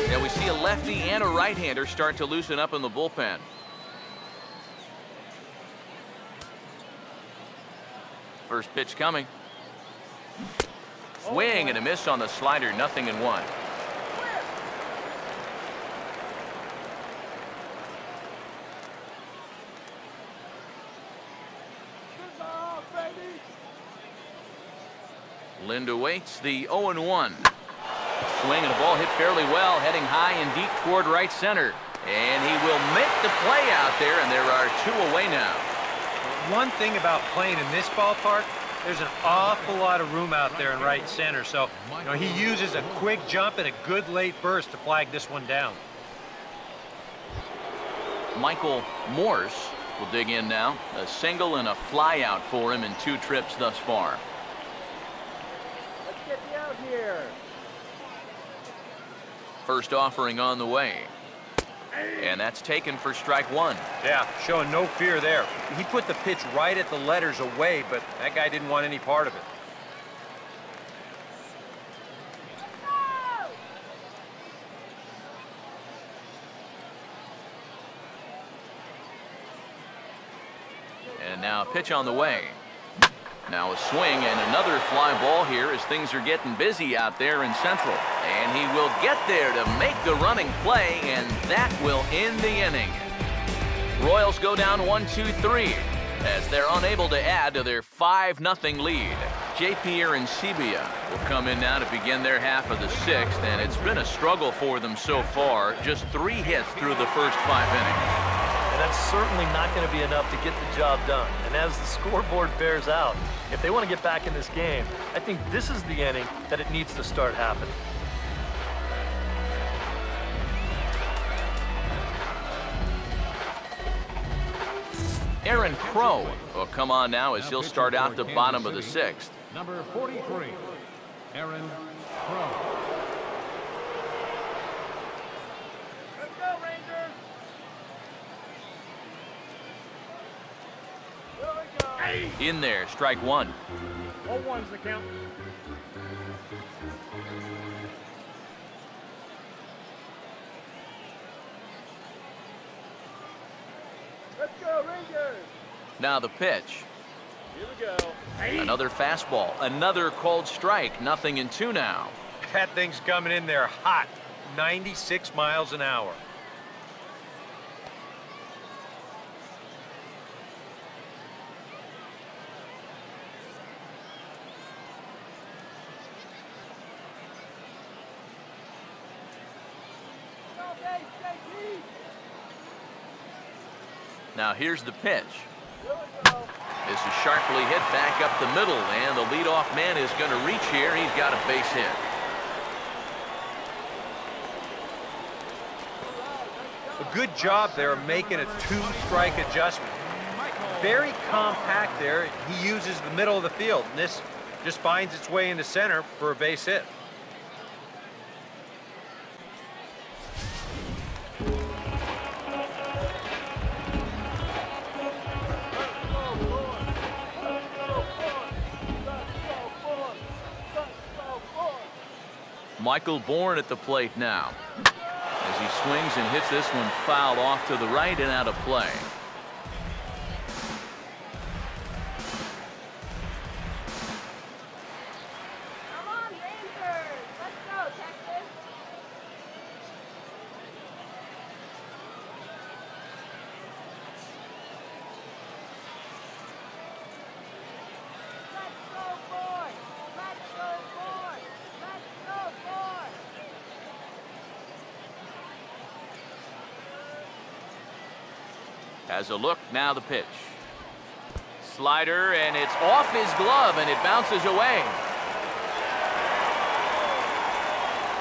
Now we see a lefty and a right-hander start to loosen up in the bullpen. First pitch coming. Swing and a miss on the slider, 0-1. Lind awaits the 0-1. Swing and a ball hit fairly well, heading high and deep toward right center. And he will make the play out there, and there are 2 away now. One thing about playing in this ballpark, there's an awful lot of room out there in right center. So, he uses a quick jump and a good late burst to flag this one down. Michael Morse will dig in now. A single and a fly out for him in 2 trips thus far. Let's get you out here. First offering on the way. And that's taken for strike 1. Yeah, showing no fear there. He put the pitch right at the letters away, but that guy didn't want any part of it. And now a pitch on the way. Now a swing and another fly ball here as things are getting busy out there in Central. And he will get there to make the running play, and that will end the inning. Royals go down 1-2-3 as they're unable to add to their 5-0 lead. J.P. Arancibia will come in now to begin their half of the 6th, and it's been a struggle for them so far. Just 3 hits through the first 5 innings. And that's certainly not going to be enough to get the job done. And as the scoreboard bears out, if they want to get back in this game, I think this is the inning that it needs to start happening. Aaron Crow will come on now as he'll start out the bottom of the 6th. Number 43, Aaron Crow. Let's go, Rangers. There we go. In there, strike 1. 0-1's the count. Let's go, Rangers. Now the pitch. Here we go. Another fastball, another called strike, 0-2 now. That thing's coming in there hot, 96 miles an hour. Now here's the pitch. Here we go. This is sharply hit back up the middle, and the leadoff man is going to reach here. He's got a base hit. A good job there making a 2-strike adjustment. Very compact there. He uses the middle of the field, and this just finds its way into center for a base hit. Michael Bourne at the plate now as he swings and hits this one foul off to the right and out of play. Come on, Rangers! Let's go, Texas! Let's go, boys! Let's go, boys! Let's go, boys! Has a look, now the pitch. Slider, and it's off his glove, and it bounces away.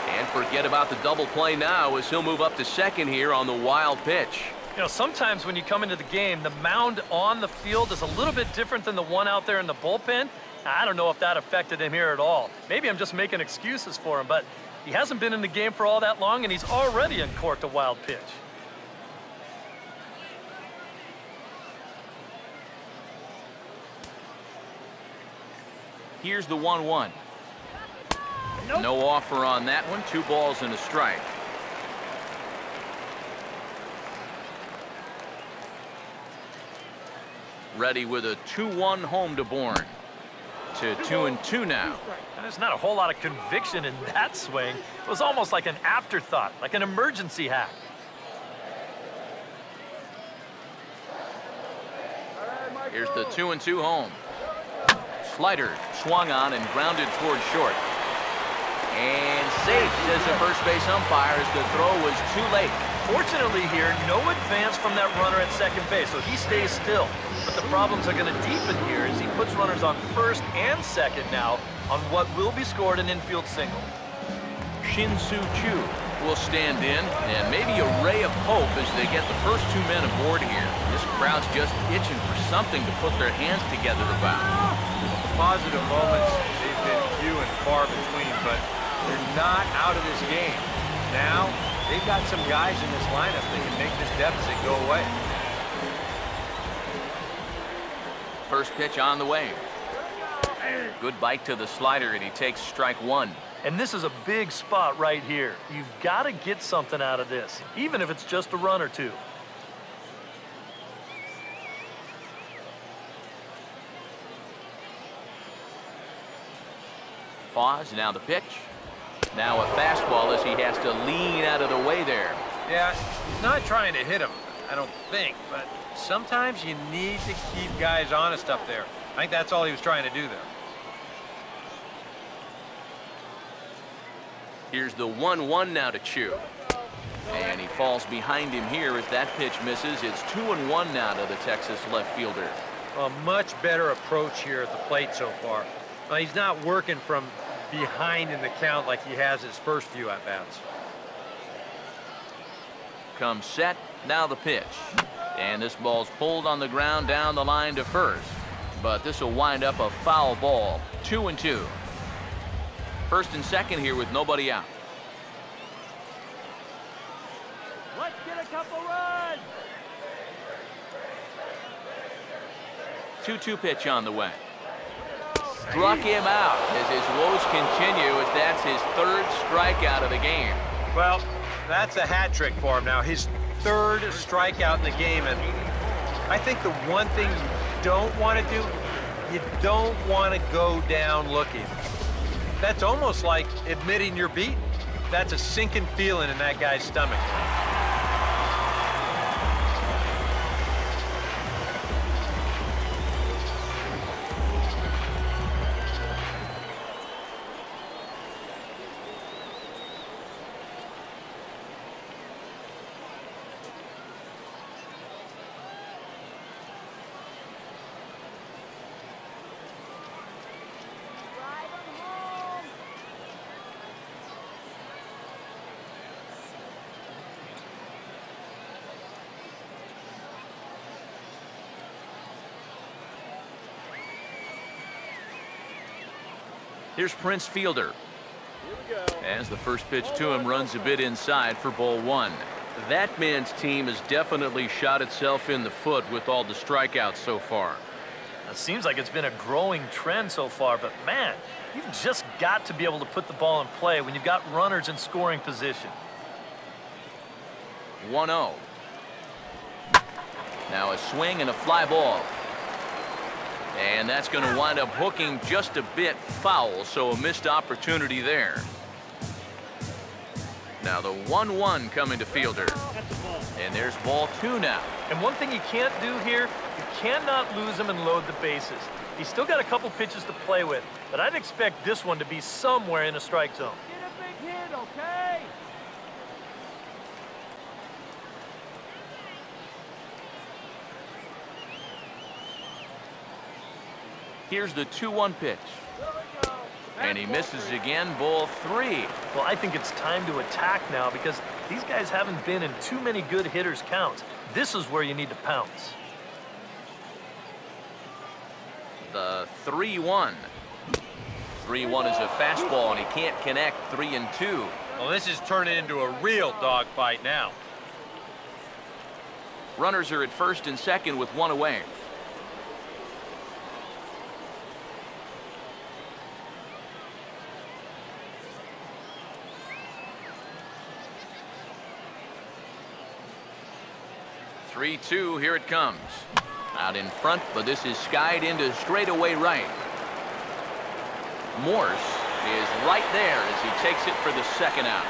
And forget about the double play now as he'll move up to second here on the wild pitch. You know, sometimes when you come into the game, the mound on the field is a little bit different than the one out there in the bullpen. I don't know if that affected him here at all. Maybe I'm just making excuses for him, but he hasn't been in the game for all that long, and he's already uncorked a wild pitch. Here's the 1-1. No offer on that one. 2 balls and a strike. Ready with a 2-1 home to Bourne. To 2-2 now. There's not a whole lot of conviction in that swing. It was almost like an afterthought, like an emergency hack. Here's the 2-2 home. Slider swung on and grounded toward short. And safe, says the first base umpire, as the throw was too late. Fortunately here, no advance from that runner at second base, so he stays still. But the problems are going to deepen here as he puts runners on first and second now on what will be scored an infield single. Shin-Soo Choo will stand in, and maybe a ray of hope as they get the first two men aboard here. This crowd's just itching for something to put their hands together about. The positive moments, they've been few and far between, but they're not out of this game. Now, they've got some guys in this lineup that can make this deficit go away. First pitch on the way. Good bite to the slider, and he takes strike one. And this is a big spot right here. You've got to get something out of this, even if it's just a run or two. Pause, now the pitch. Now a fastball as he has to lean out of the way there. Yeah, he's not trying to hit him, I don't think, but sometimes you need to keep guys honest up there. I think that's all he was trying to do there. Here's the 1-1 now to Choo. And he falls behind him here as that pitch misses. It's 2-1 now to the Texas left fielder. A much better approach here at the plate so far. He's not working from behind in the count like he has his first few at-bats. Comes set, now the pitch. And this ball's pulled on the ground down the line to first. But this will wind up a foul ball. 2-2. First and second here with nobody out. Let's get a couple runs. 2-2 pitch on the way. Struck him out as his woes continue as that's his third strikeout of the game. Well, that's a hat trick for him now. His third strikeout in the game, and I think the one thing you don't want to do, you don't want to go down looking. That's almost like admitting you're beaten. That's a sinking feeling in that guy's stomach. Here's Prince Fielder. As the first pitch to him runs a bit inside for ball one. That man's team has definitely shot itself in the foot with all the strikeouts so far. It seems like it's been a growing trend so far, but man, you've just got to be able to put the ball in play when you've got runners in scoring position. 1-0. Now a swing and a fly ball. And that's going to wind up hooking just a bit foul, so a missed opportunity there. Now the 1-1 coming to Fielder. And there's ball two now. And one thing you can't do here, you cannot lose him and load the bases. He's still got a couple pitches to play with, but I'd expect this one to be somewhere in a strike zone. Get a big hit, okay? Here's the 2-1 pitch. And he misses again, ball three. Well, I think it's time to attack now because these guys haven't been in too many good hitters' counts. This is where you need to pounce. The 3-1. 3-1 is a fastball, and he can't connect. 3-2. Well, this is turning into a real dogfight now. Runners are at first and second with one away. Three-two, here it comes. Out in front, but this is skied into straightaway right. Morse is right there as he takes it for the second out.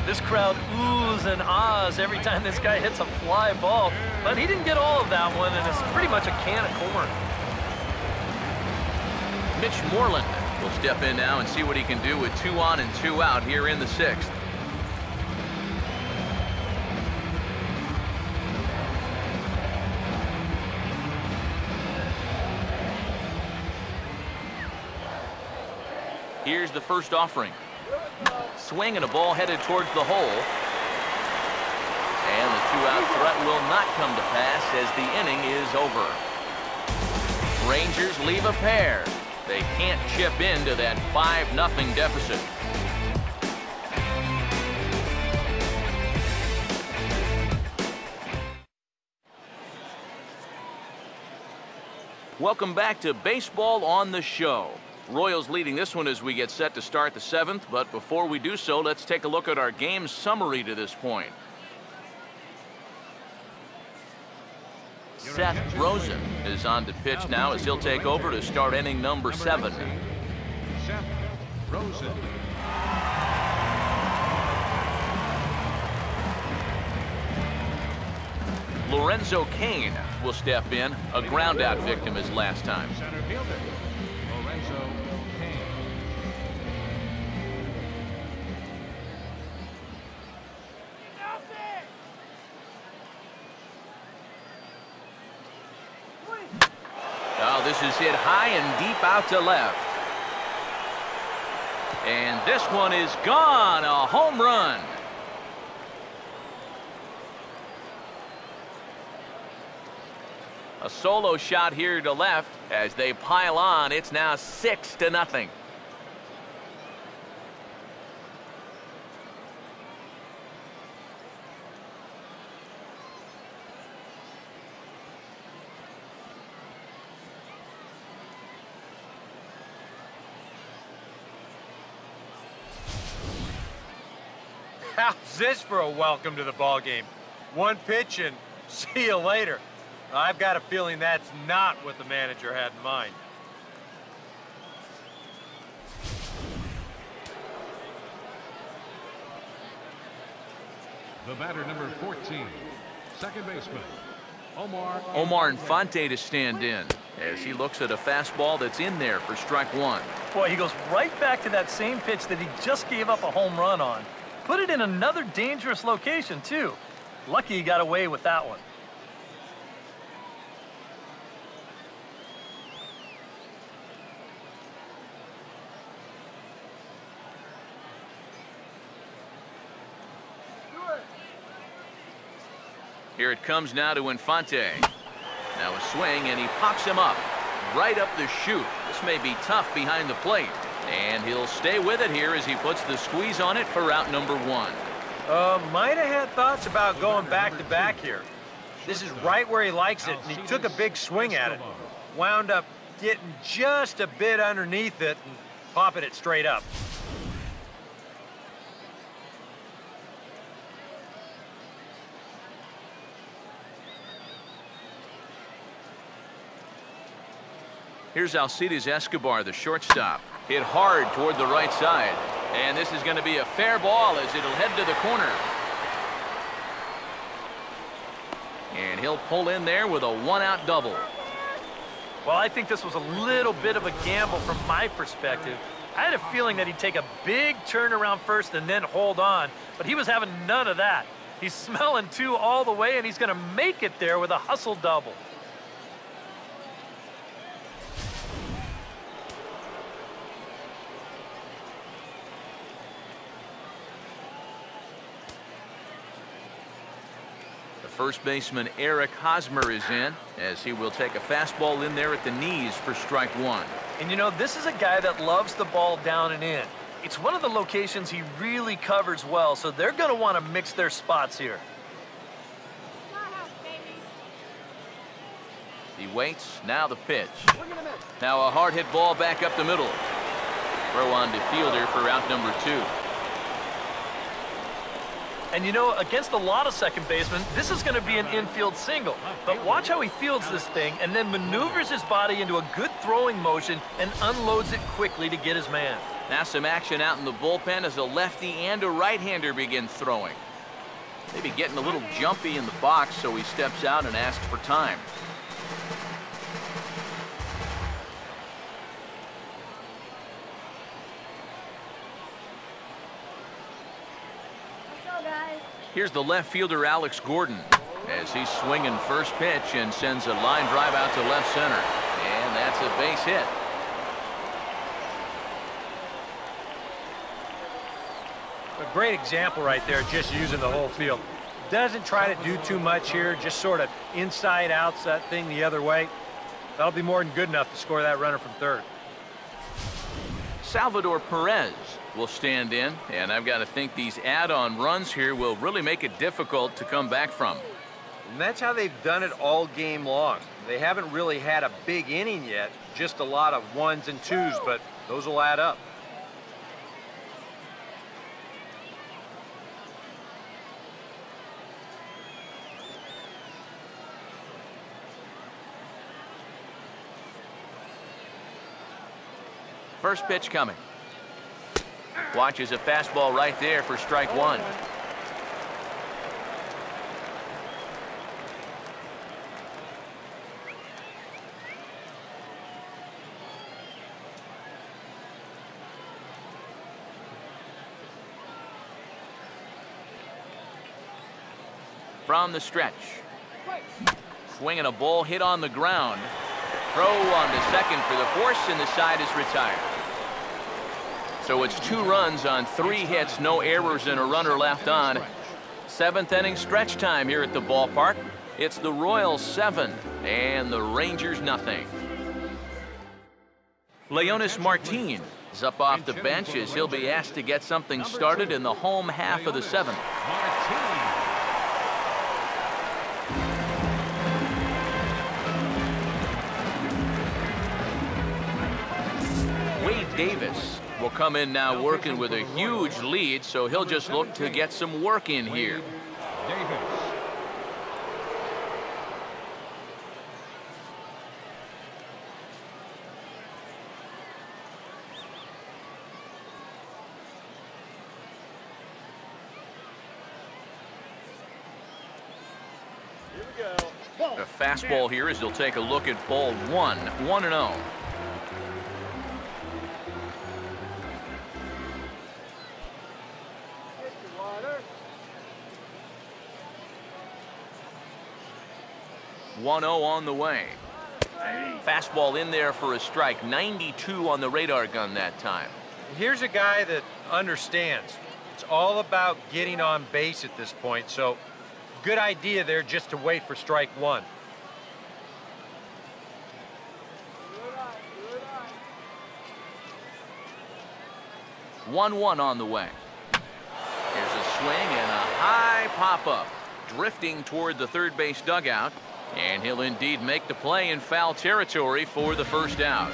This crowd oohs and ahs every time this guy hits a fly ball, but he didn't get all of that one, and it's pretty much a can of corn. Mitch Moreland We'll step in now and see what he can do with 2 on and 2 out here in the 6th. Here's the first offering. Swing and a ball headed towards the hole. And the 2-out threat will not come to pass as the inning is over. Rangers leave a pair. They can't chip into that 5-0 deficit. Welcome back to Baseball on the Show. Royals leading this one as we get set to start the 7th, but before we do so, let's take a look at our game summary to this point. Seth Rosen is on to pitch now as he'll take over to start inning number 7. Seth Rosen. Lorenzo Cain will step in, a ground-out victim as last time. Center fielder, Lorenzo Cain. Oh, this is hit high and deep out to left. And this one is gone, a home run. A solo shot here to left as they pile on. It's now 6-0. How's this for a welcome to the ball game? One pitch and see you later. I've got a feeling that's not what the manager had in mind. The batter, number 14, second baseman, Omar Infante to stand in as he looks at a fastball that's in there for strike 1. Boy, he goes right back to that same pitch that he just gave up a home run on. Put it in another dangerous location, too. Lucky he got away with that one. Here it comes now to Infante. Now a swing, and he pops him up right up the chute. This may be tough behind the plate, and he'll stay with it here as he puts the squeeze on it for out number 1. Might have had thoughts about going back-to-back here. This is right where he likes it, and he took a big swing at it. Wound up getting just a bit underneath it and popping it straight up. Here's Alcides Escobar, the shortstop. Hit hard toward the right side. And this is going to be a fair ball as it'll head to the corner. And he'll pull in there with a 1-out double. Well, I think this was a little bit of a gamble from my perspective. I had a feeling that he'd take a big turn around first and then hold on, but he was having none of that. He's smelling 2 all the way, and he's going to make it there with a hustle double. First baseman Eric Hosmer is in as he will take a fastball in there at the knees for strike 1. And you know, this is a guy that loves the ball down and in. It's one of the locations he really covers well, so they're going to want to mix their spots here. He waits, now the pitch. Now a hard hit ball back up the middle. Throw on to fielder for out number 2. And you know, against a lot of second basemen, this is going to be an infield single. But watch how he fields this thing and then maneuvers his body into a good throwing motion and unloads it quickly to get his man. Now some action out in the bullpen as a lefty and a right-hander begin throwing. Maybe getting a little jumpy in the box, so he steps out and asks for time. Here's the left fielder, Alex Gordon, as he's swinging first pitch and sends a line drive out to left center. And that's a base hit. A great example right there, just using the whole field. Doesn't try to do too much here, just sort of inside outs that thing the other way. That'll be more than good enough to score that runner from third. Salvador Perez will stand in, and I've got to think these add-on runs here will really make it difficult to come back from. And that's how they've done it all game long. They haven't really had a big inning yet, just a lot of ones and twos, but those will add up. First pitch coming. Watches a fastball right there for strike one. From the stretch. Swinging a ball hit on the ground. Throw on to second for the force, and the side is retired. So it's 2 runs on 3 hits, no errors, and a runner left on. 7th inning stretch time here at the ballpark. It's the Royals 7 and the Rangers nothing. Leonis Martin is up off the bench as he'll be asked to get something started in the home half of the 7th. Wade Davis will come in now working with a huge lead, so he'll just look to get some work in here. A fastball here as he'll take a look at ball 1, 1-0. On the way. Fastball in there for a strike. 92 on the radar gun that time. Here's a guy that understands. It's all about getting on base at this point, so good idea there just to wait for strike 1. One on the way. Here's a swing and a high pop-up. Drifting toward the third base dugout. And he'll indeed make the play in foul territory for the first out.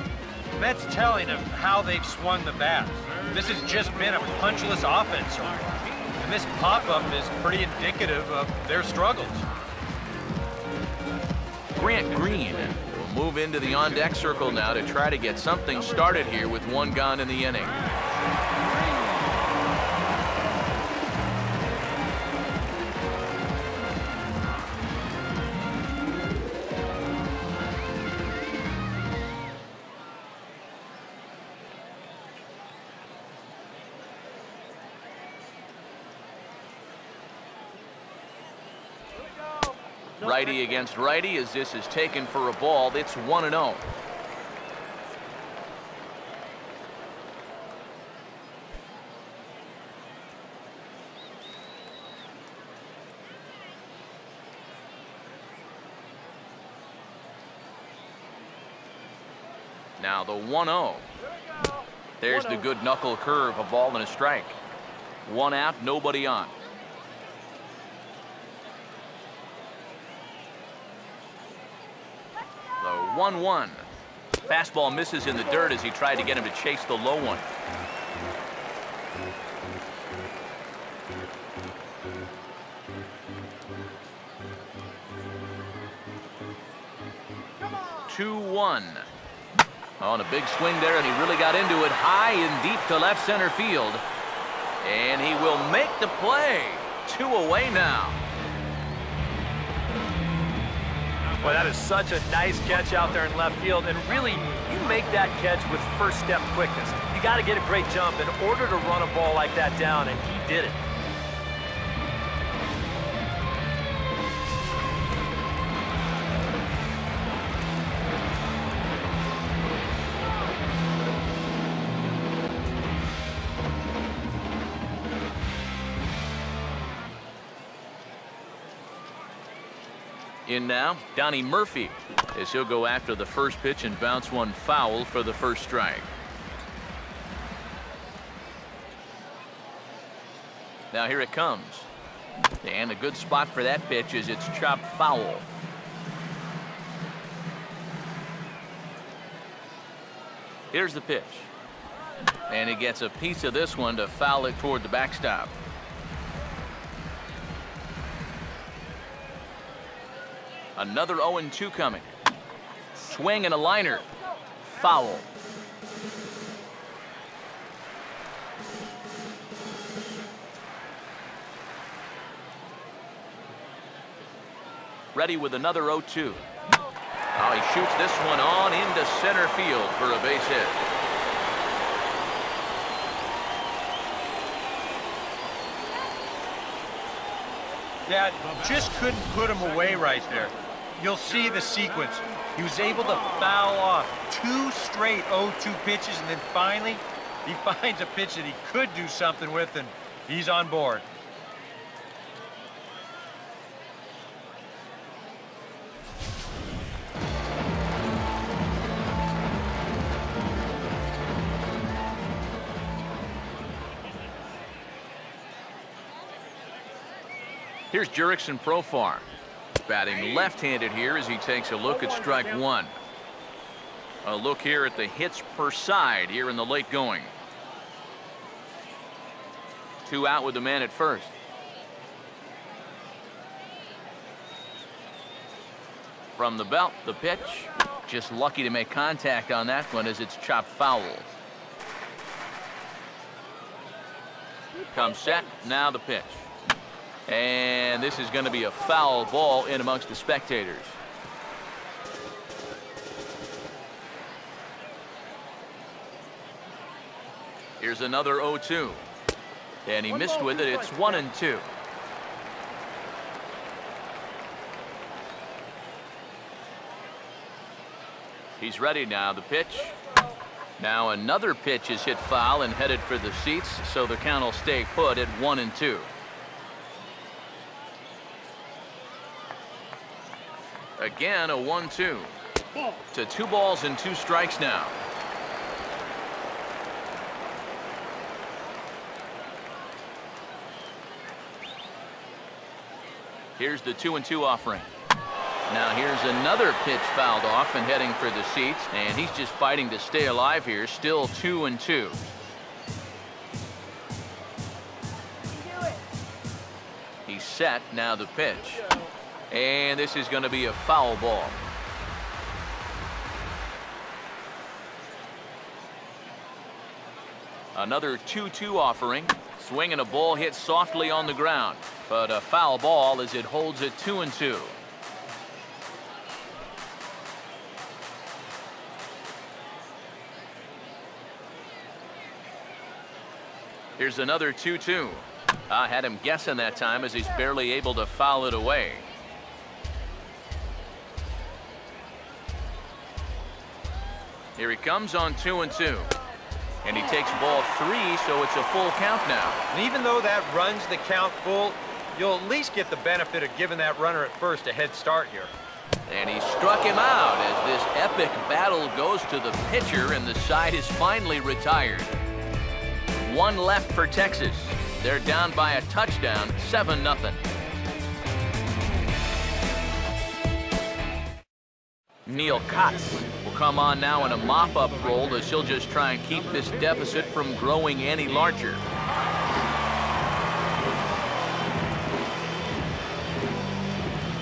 That's telling of how they've swung the bat. This has just been a punchless offense. And this pop-up is pretty indicative of their struggles. Grant Green will move into the on-deck circle now to try to get something started here with 1 gone in the inning. Righty against righty as this is taken for a ball. It's 1-0. Now the 1-0. There's the good knuckle curve, a ball and a strike. 1 out, nobody on. The 1-1. Fastball misses in the dirt as he tried to get him to chase the low one. Come on. 2-1. On a big swing there, and he really got into it high and deep to left center field. And he will make the play. 2 away now. Boy, that is such a nice catch out there in left field, and really, you make that catch with first step quickness. You got to get a great jump in order to run a ball like that down, and he did it. In now, Donnie Murphy, as he'll go after the first pitch and bounce one foul for the first strike. Now here it comes. And a good spot for that pitch is it's chopped foul. Here's the pitch. And he gets a piece of this one to foul it toward the backstop. Another 0-2 coming. Swing and a liner. Foul. Ready with another 0-2. Oh, he shoots this one on into center field for a base hit. Yeah, just couldn't put him away right there. You'll see the sequence. He was able to foul off 2 straight 0-2 pitches, and then finally he finds a pitch that he could do something with, and he's on board. Here's Jurickson Profar, batting left-handed here as he takes a look at strike one. A look here at the hits per side here in the late going. 2 out with the man at first. From the belt, the pitch. Just lucky to make contact on that one as it's chopped foul. Comes set, now the pitch. And this is going to be a foul ball in amongst the spectators. Here's another 0-2. And he missed with it. It's 1-2. He's ready now. The pitch. Now another pitch is hit foul and headed for the seats, so the count will stay put at 1-2. Again, a 1-2. To 2 balls and 2 strikes now. Here's the 2-2 offering. Now here's another pitch fouled off and heading for the seats, and he's just fighting to stay alive here. Still 2-2. He's set. Now the pitch. And this is going to be a foul ball. Another 2-2 offering. Swing and a ball hit softly on the ground. But a foul ball as it holds at 2-2. Here's another 2-2. I had him guessing that time as he's barely able to foul it away. Here he comes on 2-2. And he takes ball 3, so it's a full count now. And even though that runs the count full, you'll at least get the benefit of giving that runner at first a head start here. And he struck him out as this epic battle goes to the pitcher, and the side is finally retired. 1 left for Texas. They're down by a touchdown, 7-0. Neil Kotz will come on now in a mop-up role as he'll just try and keep this deficit from growing any larger.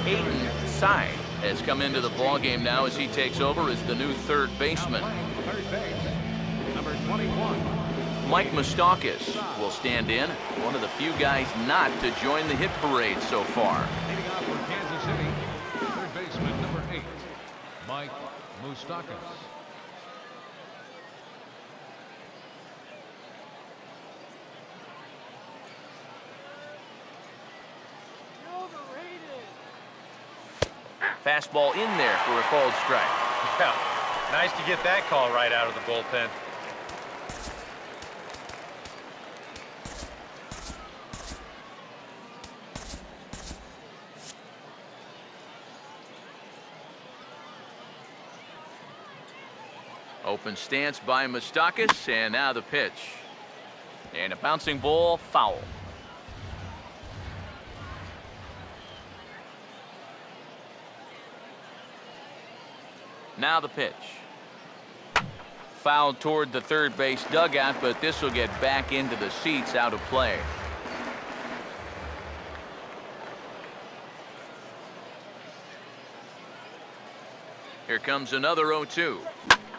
Aiden Tsai has come into the ballgame now as he takes over as the new third baseman. Third base, number 21. Mike Moustakas will stand in, one of the few guys not to join the hit parade so far. Leading off for Kansas City, third baseman, number 8, Mike Moustakas. Fastball in there for a called strike. Yeah, nice to get that call right out of the bullpen. Open stance by Moustakas, and now the pitch. And a bouncing ball, foul. Now the pitch. Fouled toward the third base dugout, but this will get back into the seats, out of play. Here comes another 0-2.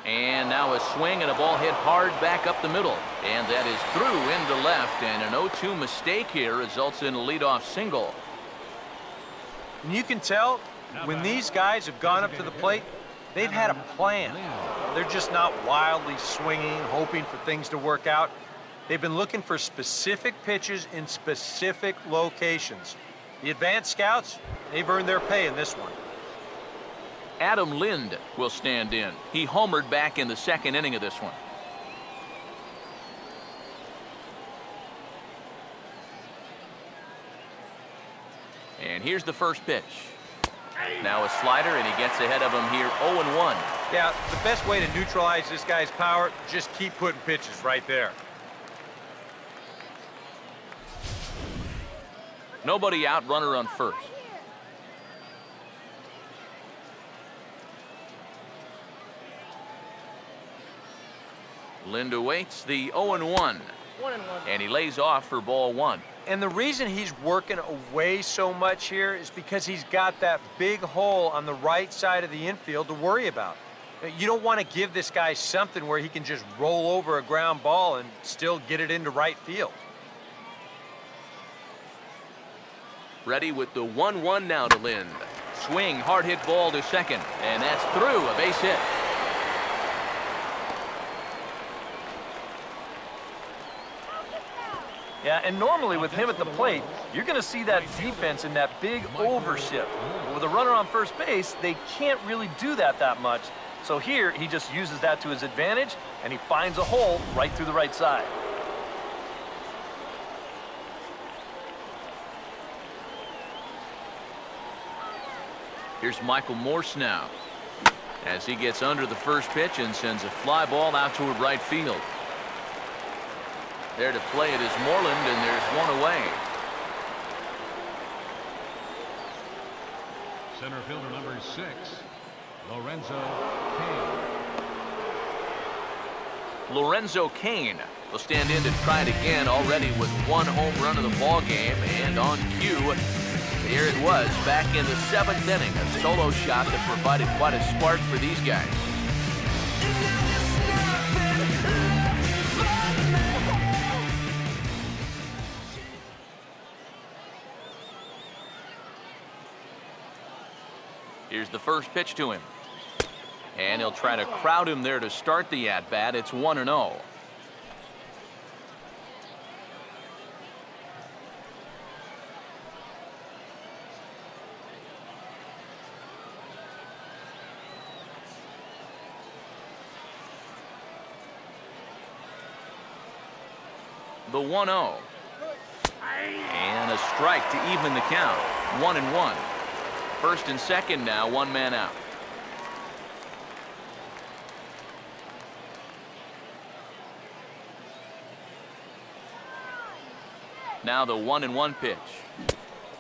And now a swing and a ball hit hard back up the middle. And that is through into left, and an 0-2 mistake here results in a leadoff single. And you can tell when these guys have gone up to the plate, they've had a plan. They're just not wildly swinging, hoping for things to work out. They've been looking for specific pitches in specific locations. The advanced scouts, they've earned their pay in this one. Adam Lind will stand in. He homered back in the second inning of this one. And here's the first pitch. Now a slider, and he gets ahead of him here, 0-1. Yeah, the best way to neutralize this guy's power, just keep putting pitches right there. Nobody out, runner on first. Lind awaits the 0-1. And he lays off for ball one. And the reason he's working away so much here is because he's got that big hole on the right side of the infield to worry about. You don't want to give this guy something where he can just roll over a ground ball and still get it into right field. Ready with the 1-1 now to Lind. Swing, hard hit ball to second, and that's through, a base hit. Yeah, and normally with him at the plate, you're going to see that defense in that big overshift. With a runner on first base, they can't really do that much. So here, he just uses that to his advantage, and he finds a hole right through the right side. Here's Michael Morse now, as he gets under the first pitch and sends a fly ball out toward right field. There to play it is Moreland, and there's one away. Center fielder number 6, Lorenzo Cain. Lorenzo Cain will stand in to try it again, already with one home run of the ball game, and on cue, here it was back in the 7th inning, a solo shot that provided quite a spark for these guys. Here's the first pitch to him. And he'll try to crowd him there to start the at-bat. It's 1-0. The 1-0. And a strike to even the count. 1-1. First and second now, one man out. Now the 1-1 pitch.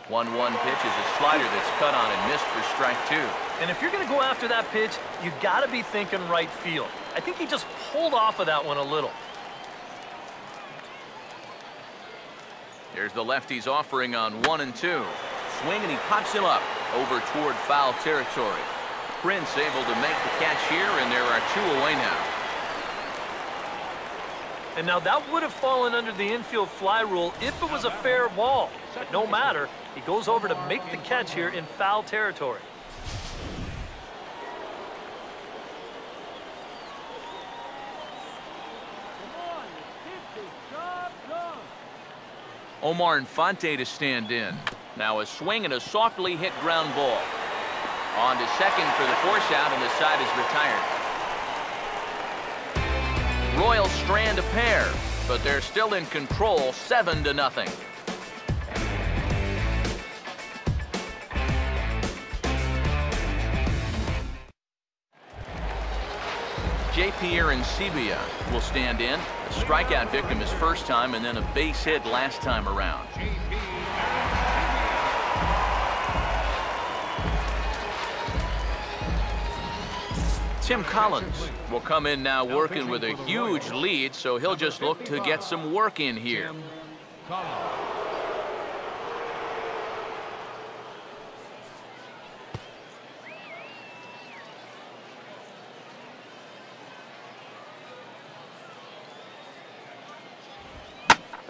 1-1 pitch is a slider that's cut on and missed for strike 2. And if you're going to go after that pitch, you got to be thinking right field. I think he just pulled off of that one a little. There's the lefty's offering on 1-2. Swing, and he pops him up over toward foul territory. Prince able to make the catch here, and there are 2 away now. And now that would have fallen under the infield fly rule if it was a fair ball. But no matter, he goes over to make the catch here in foul territory. Omar Infante to stand in. Now a swing and a softly hit ground ball. On to second for the force out, and the side is retired. Royals strand a pair, but they're still in control, 7-0. J.P. Arancibia will stand in. A strikeout victim his first time and then a base hit last time around. Tim Collins will come in now working with a huge lead, so he'll just look to get some work in here.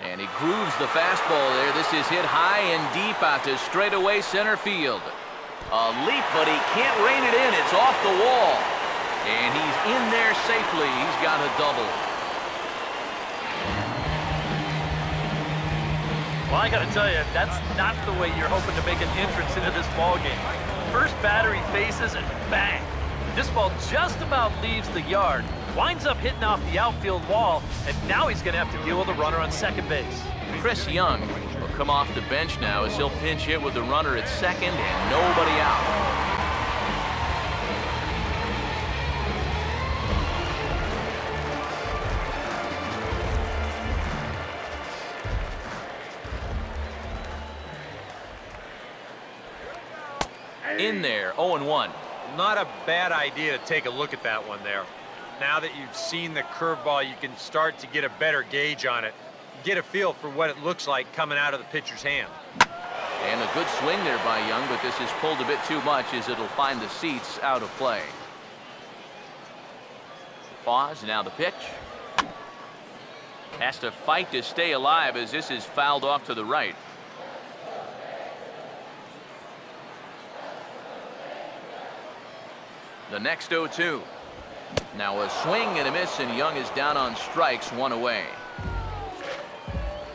And he grooves the fastball there. This is hit high and deep out to straightaway center field. A leap, but he can't rein it in. It's off the wall. And he's in there safely. He's got a double. Well, I got to tell you, that's not the way you're hoping to make an entrance into this ball game. First batter he faces, and bang! This ball just about leaves the yard, winds up hitting off the outfield wall, and now he's going to have to deal with a runner on second base. Chris Young will come off the bench now as he'll pinch hit with the runner at second and nobody out. In there, 0-1. Not a bad idea to take a look at that one there. Now that you've seen the curveball, you can start to get a better gauge on it. Get a feel for what it looks like coming out of the pitcher's hand. And a good swing there by Young, but this is pulled a bit too much as it'll find the seats out of play. Pause, now the pitch. Has to fight to stay alive as this is fouled off to the right. The next 0-2. Now a swing and a miss, and Young is down on strikes, one away.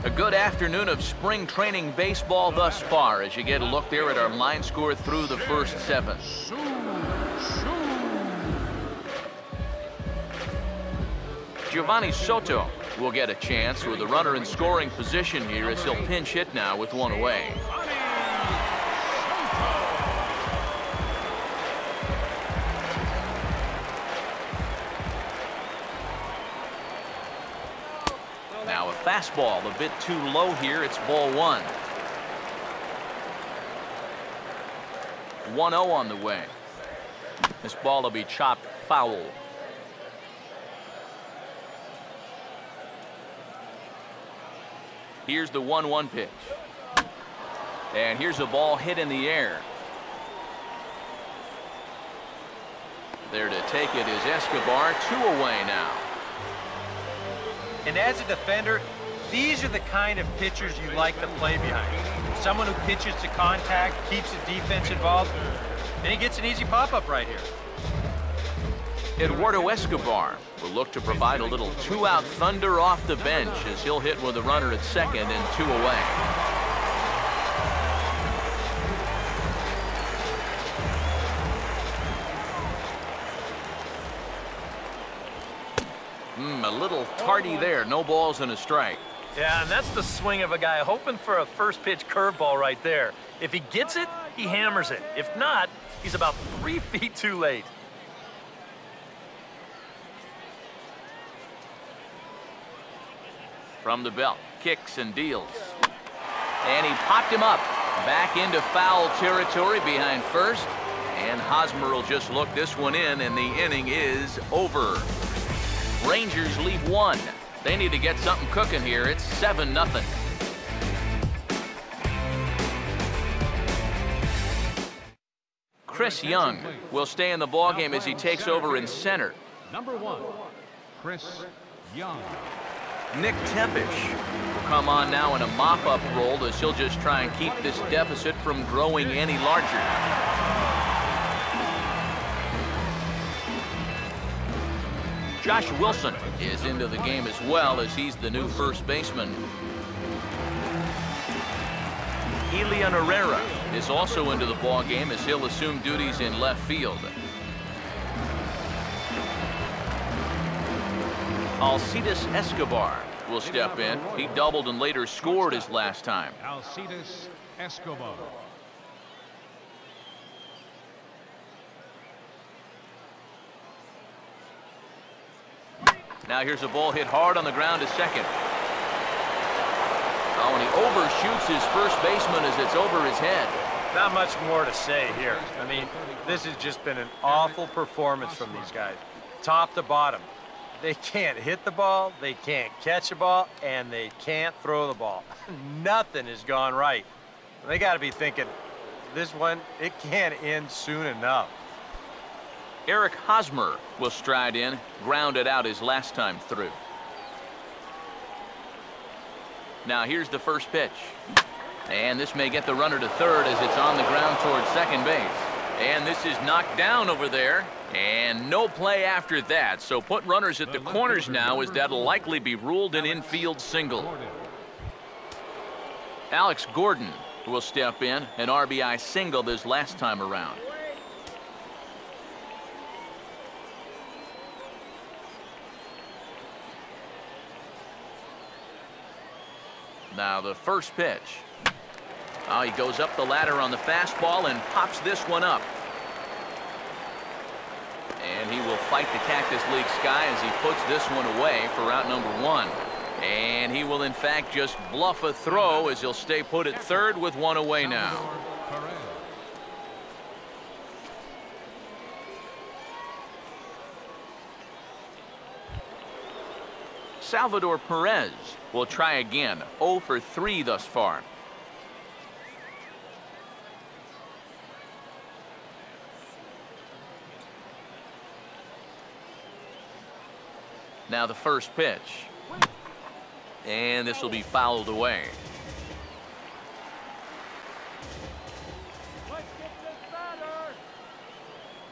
A good afternoon of spring training baseball thus far as you get a look there at our line score through the first 7. Giovanni Soto will get a chance with a runner in scoring position here as he'll pinch hit now with one away. Now a fastball a bit too low here. It's ball 1. 1-0 on the way. This ball will be chopped foul. Here's the 1-1 pitch. And here's a ball hit in the air. There to take it is Escobar. 2 away now. And as a defender, these are the kind of pitchers you like to play behind. Someone who pitches to contact, keeps the defense involved, and he gets an easy pop-up right here. Eduardo Escobar will look to provide a little 2-out thunder off the bench as he'll hit with a runner at second and 2 away. A little tardy there. No balls and a strike. Yeah, and that's the swing of a guy hoping for a first pitch curveball right there. If he gets it, he hammers it. If not, he's about 3 feet too late. From the belt, kicks and deals. And he popped him up. Back into foul territory behind first. And Hosmer will just look this one in, and the inning is over. Rangers leave 1. They need to get something cooking here. It's 7-0. Chris Young will stay in the ballgame as he takes over in center. Number 1, Chris Young. Nick Tempish will come on now in a mop-up role as he'll just try and keep this deficit from growing any larger. Josh Wilson is into the game as well as he's the new first baseman. Elian Herrera is also into the ball game as he'll assume duties in left field. Alcides Escobar will step in. He doubled and later scored his last time. Alcides Escobar. Now here's a ball hit hard on the ground to second. Oh, and he overshoots his first baseman as it's over his head. Not much more to say here. I mean, this has just been an awful performance from these guys, top to bottom. They can't hit the ball, they can't catch the ball, and they can't throw the ball. Nothing has gone right. They got to be thinking, this one, it can't end soon enough. Eric Hosmer will stride in, grounded out his last time through. Now here's the first pitch. And this may get the runner to third as it's on the ground towards second base. And this is knocked down over there. And no play after that. So put runners at the corners now as that'll likely be ruled an infield single. Alex Gordon will step in, an RBI single this last time around. Now the first pitch. Oh, he goes up the ladder on the fastball and pops this one up. And he will fight the Cactus League sky as he puts this one away for out number one. And he will in fact just bluff a throw as he'll stay put at third with one away now. Salvador Perez will try again. 0 for 3 thus far. Now the first pitch. And this will be fouled away.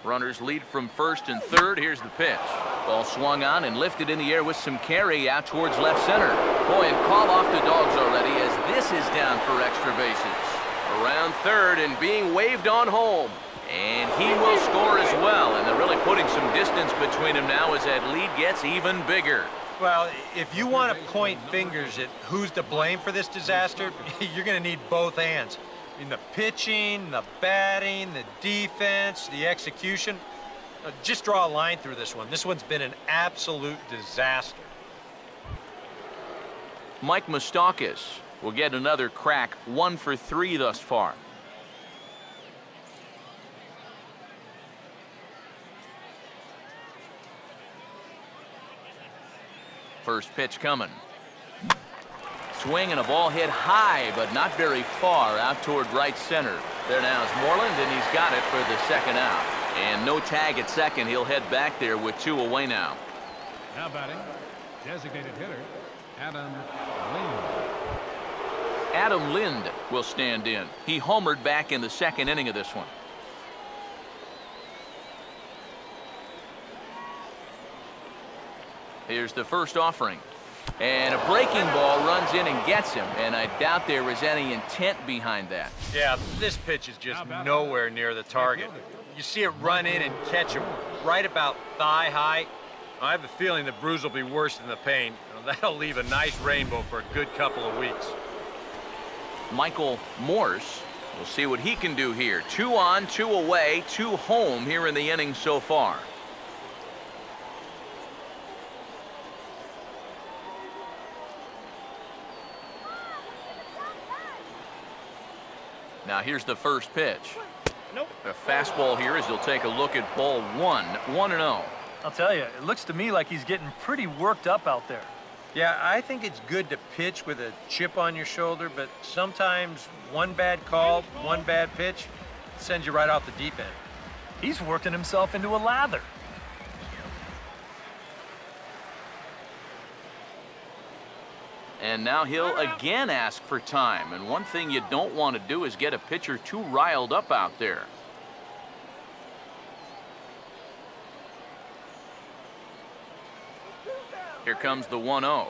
Runners lead from first and third. Here's the pitch. Ball swung on and lifted in the air with some carry out towards left center. Boy, and call off the dogs already as this is down for extra bases. Around third and being waved on home. And he will score as well. And they're really putting some distance between them now as that lead gets even bigger. Well, if you want to point fingers at who's to blame for this disaster, you're going to need both hands. I mean, the pitching, the batting, the defense, the execution. Just draw a line through this one. This one's been an absolute disaster. Mike Moustakas will get another crack. 1 for 3 thus far. First pitch coming. Swing and a ball hit high, but not very far out toward right center. There now is Moreland, and he's got it for the second out. And no tag at second. He'll head back there with 2 away now. Now batting, designated hitter, Adam Lind. Adam Lind will stand in. He homered back in the second inning of this one. Here's the first offering. And a breaking ball runs in and gets him. And I doubt there was any intent behind that. Yeah, this pitch is just nowhere near the target. You see it run in and catch him right about thigh high. I have a feeling the bruise will be worse than the pain. That'll leave a nice rainbow for a good couple of weeks. Michael Morse, we'll see what he can do here. 2 on, 2 away, 2 home here in the inning so far. Now here's the first pitch. Nope. A fastball here as he'll take a look at ball 1. 1-0. I'll tell you, it looks to me like he's getting pretty worked up out there. Yeah, I think it's good to pitch with a chip on your shoulder, but sometimes one bad call, one bad pitch sends you right off the deep end. He's working himself into a lather. And now he'll again ask for time. And one thing you don't want to do is get a pitcher too riled up out there. Here comes the 1-0.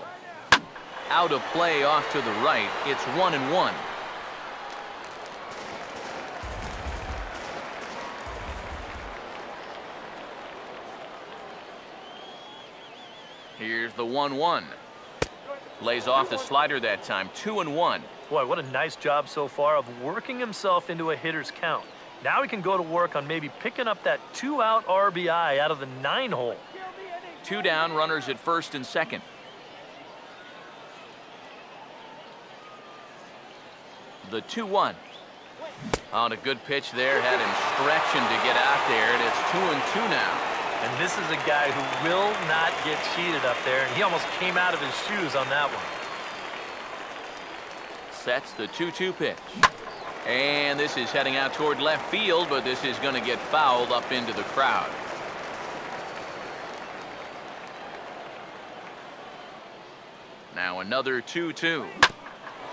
Out of play off to the right. It's 1-1. Here's the 1-1. Lays off the slider that time. 2-1. Boy, what a nice job so far of working himself into a hitter's count. Now he can go to work on maybe picking up that 2-out RBI out of the 9 hole. 2 down, runners at first and second. The 2-1. On a good pitch there, had him stretching to get out there, and it's 2-2 now. And this is a guy who will not get cheated up there, and he almost came out of his shoes on that one. Sets the 2-2 pitch. And this is heading out toward left field, but this is going to get fouled up into the crowd. Now another 2-2.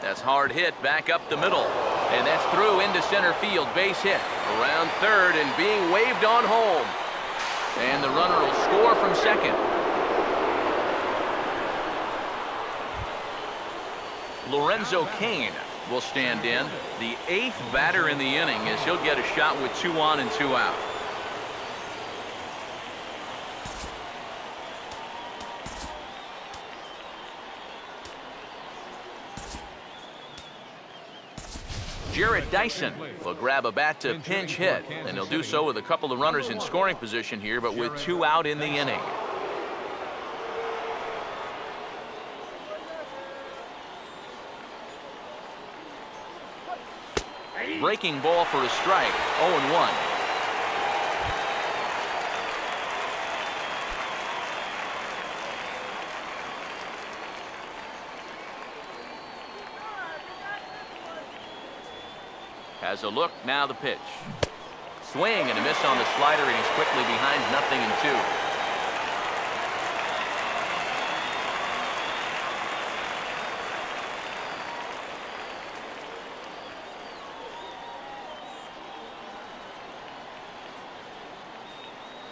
That's hard hit back up the middle. And that's through into center field. Base hit. Around third and being waved on home. And the runner will score from second. Lorenzo Cain will stand in, the 8th batter in the inning, as he'll get a shot with 2 on and 2 out. Jarrett Dyson will grab a bat to pinch hit, and he'll do so with a couple of runners in scoring position here, but with 2 out in the inning. Breaking ball for a strike, 0-1. Has a look, now the pitch. Swing and a miss on the slider, and he's quickly behind 0-2.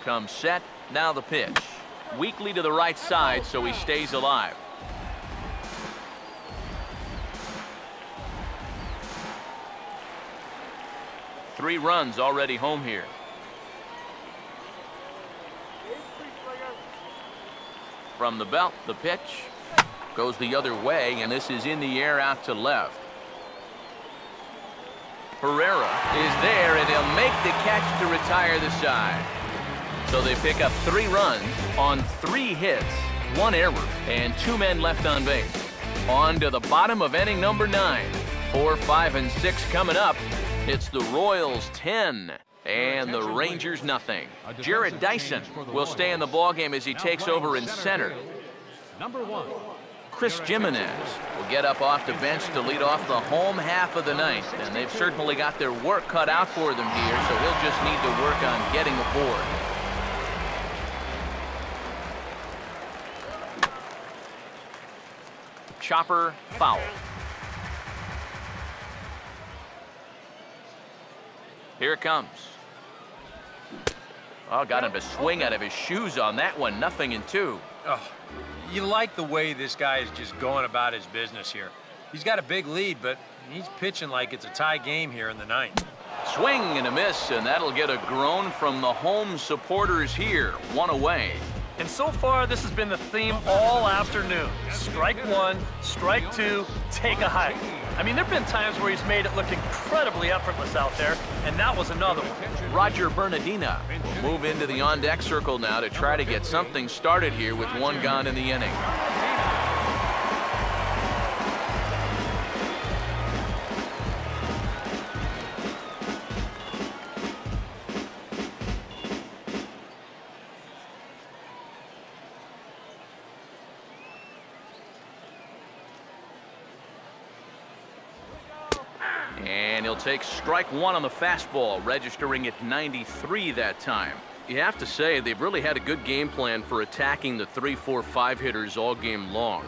Comes set, now the pitch. Weakly to the right side, so he stays alive. Three runs already home here. From the belt, the pitch goes the other way, and this is in the air out to left. Herrera is there, and he'll make the catch to retire the side. So they pick up 3 runs on 3 hits, 1 error, and 2 men left on base. On to the bottom of inning number 9. 4, 5, and 6 coming up. It's the Royals 10 and the Rangers nothing. Jarrett Dyson will stay in the ballgame as he takes over in center. Number 1. Chris Jimenez will get up off the bench to lead off the home half of the 9th, and they've certainly got their work cut out for them here, so he'll just need to work on getting aboard. Chopper foul. Here it comes. Oh, got him to swing out of his shoes on that one. 0-2. Oh, you like the way this guy is just going about his business here. He's got a big lead, but he's pitching like it's a tie game here in the 9th. Swing and a miss, and that'll get a groan from the home supporters here. 1 away. And so far, this has been the theme all afternoon. Strike 1, strike 2, take a hike. I mean, there have been times where he's made it look incredibly effortless out there, and that was another one. Roger Bernardina will move into the on-deck circle now to try to get something started here with 1 gone in the inning. And he'll take strike 1 on the fastball, registering at 93 that time. You have to say they've really had a good game plan for attacking the 3, 4, 5 hitters all game long.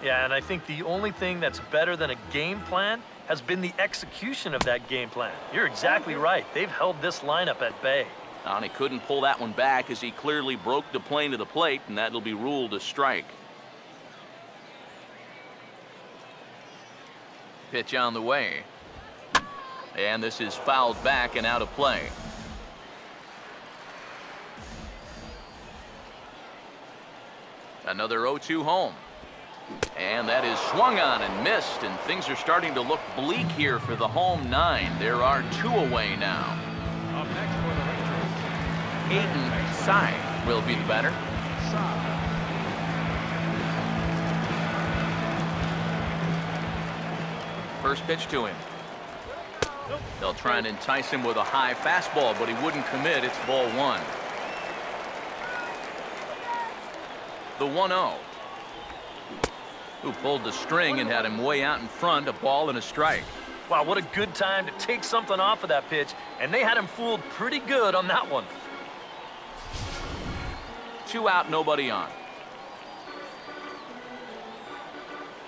Yeah, and I think the only thing that's better than a game plan has been the execution of that game plan. You're exactly right. They've held this lineup at bay. And he couldn't pull that one back as he clearly broke the plane to the plate, and that'll be ruled a strike. Pitch on the way. And this is fouled back and out of play. Another 0-2 home. And that is swung on and missed, and things are starting to look bleak here for the home 9. There are 2 away now. Up next for the Rangers. Hayden Sy will be the batter. Rashad. First pitch to him. They'll try and entice him with a high fastball, but he wouldn't commit. It's ball one. The 1-0. Who pulled the string and had him way out in front, a ball and a strike. Wow, what a good time to take something off of that pitch, and they had him fooled pretty good on that one. 2 out, nobody on.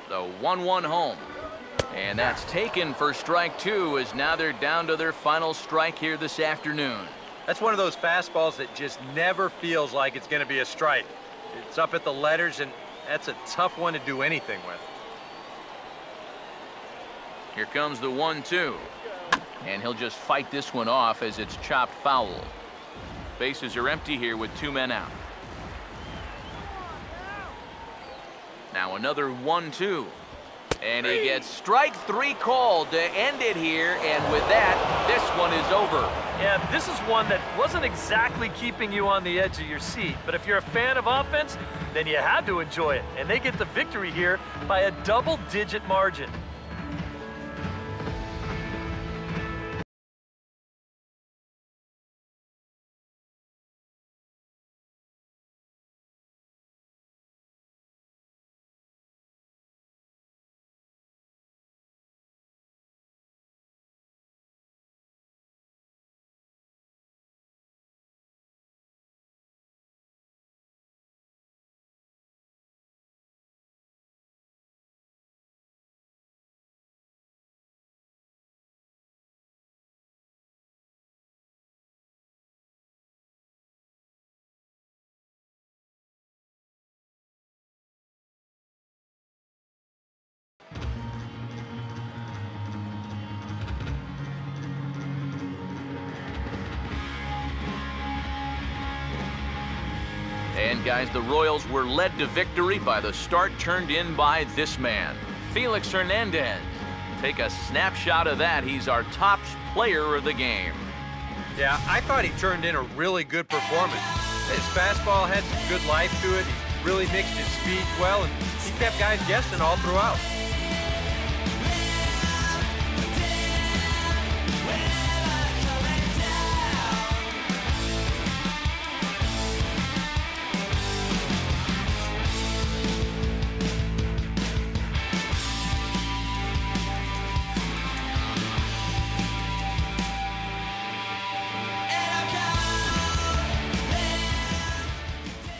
The 1-1 home. And that's taken for strike 2, as now they're down to their final strike here this afternoon. That's one of those fastballs that just never feels like it's going to be a strike. It's up at the letters, and that's a tough one to do anything with. Here comes the 1-2. And he'll just fight this one off as it's chopped foul. Bases are empty here with 2 men out. Now another 1-2. And he gets strike 3 called to end it here. And with that, this one is over. Yeah, this is one that wasn't exactly keeping you on the edge of your seat. But if you're a fan of offense, then you had to enjoy it. And they get the victory here by a double-digit margin. And guys, the Royals were led to victory by the start turned in by this man, Felix Hernandez. Take a snapshot of that. He's our top player of the game. Yeah, I thought he turned in a really good performance. His fastball had some good life to it. He really mixed his speeds well, and he kept guys guessing all throughout.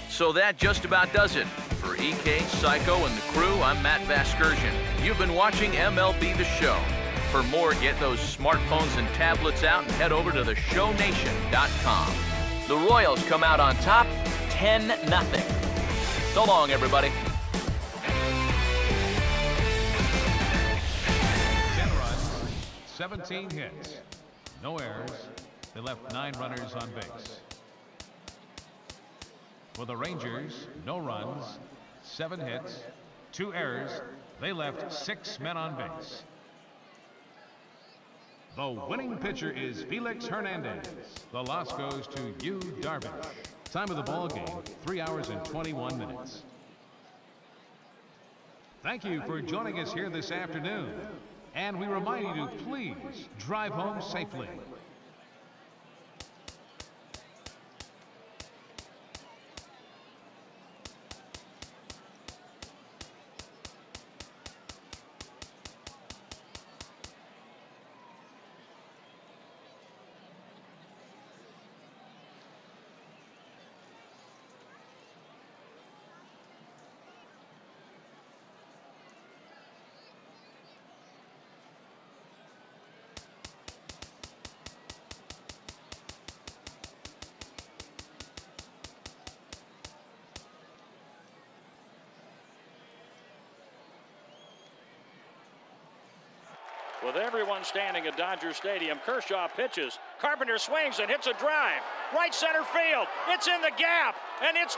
So that just about does it. For EK, Psycho, and the crew, I'm Matt Vasgersian. You've been watching MLB The Show. For more, get those smartphones and tablets out and head over to theshownation.com. The Royals come out on top, 10-0. So long, everybody. 10 runs, 17 hits, no errors. They left 9 runners on base. For the Rangers, no runs, 7 hits, 2 errors. They left 6 men on base. The winning pitcher is Felix Hernandez. The loss goes to Yu Darvish. Time of the ball game, 3 hours and 21 minutes. Thank you for joining us here this afternoon. And we remind you to please drive home safely. With everyone standing at Dodger Stadium, Kershaw pitches. Carpenter swings and hits a drive. Right center field. It's in the gap, and it's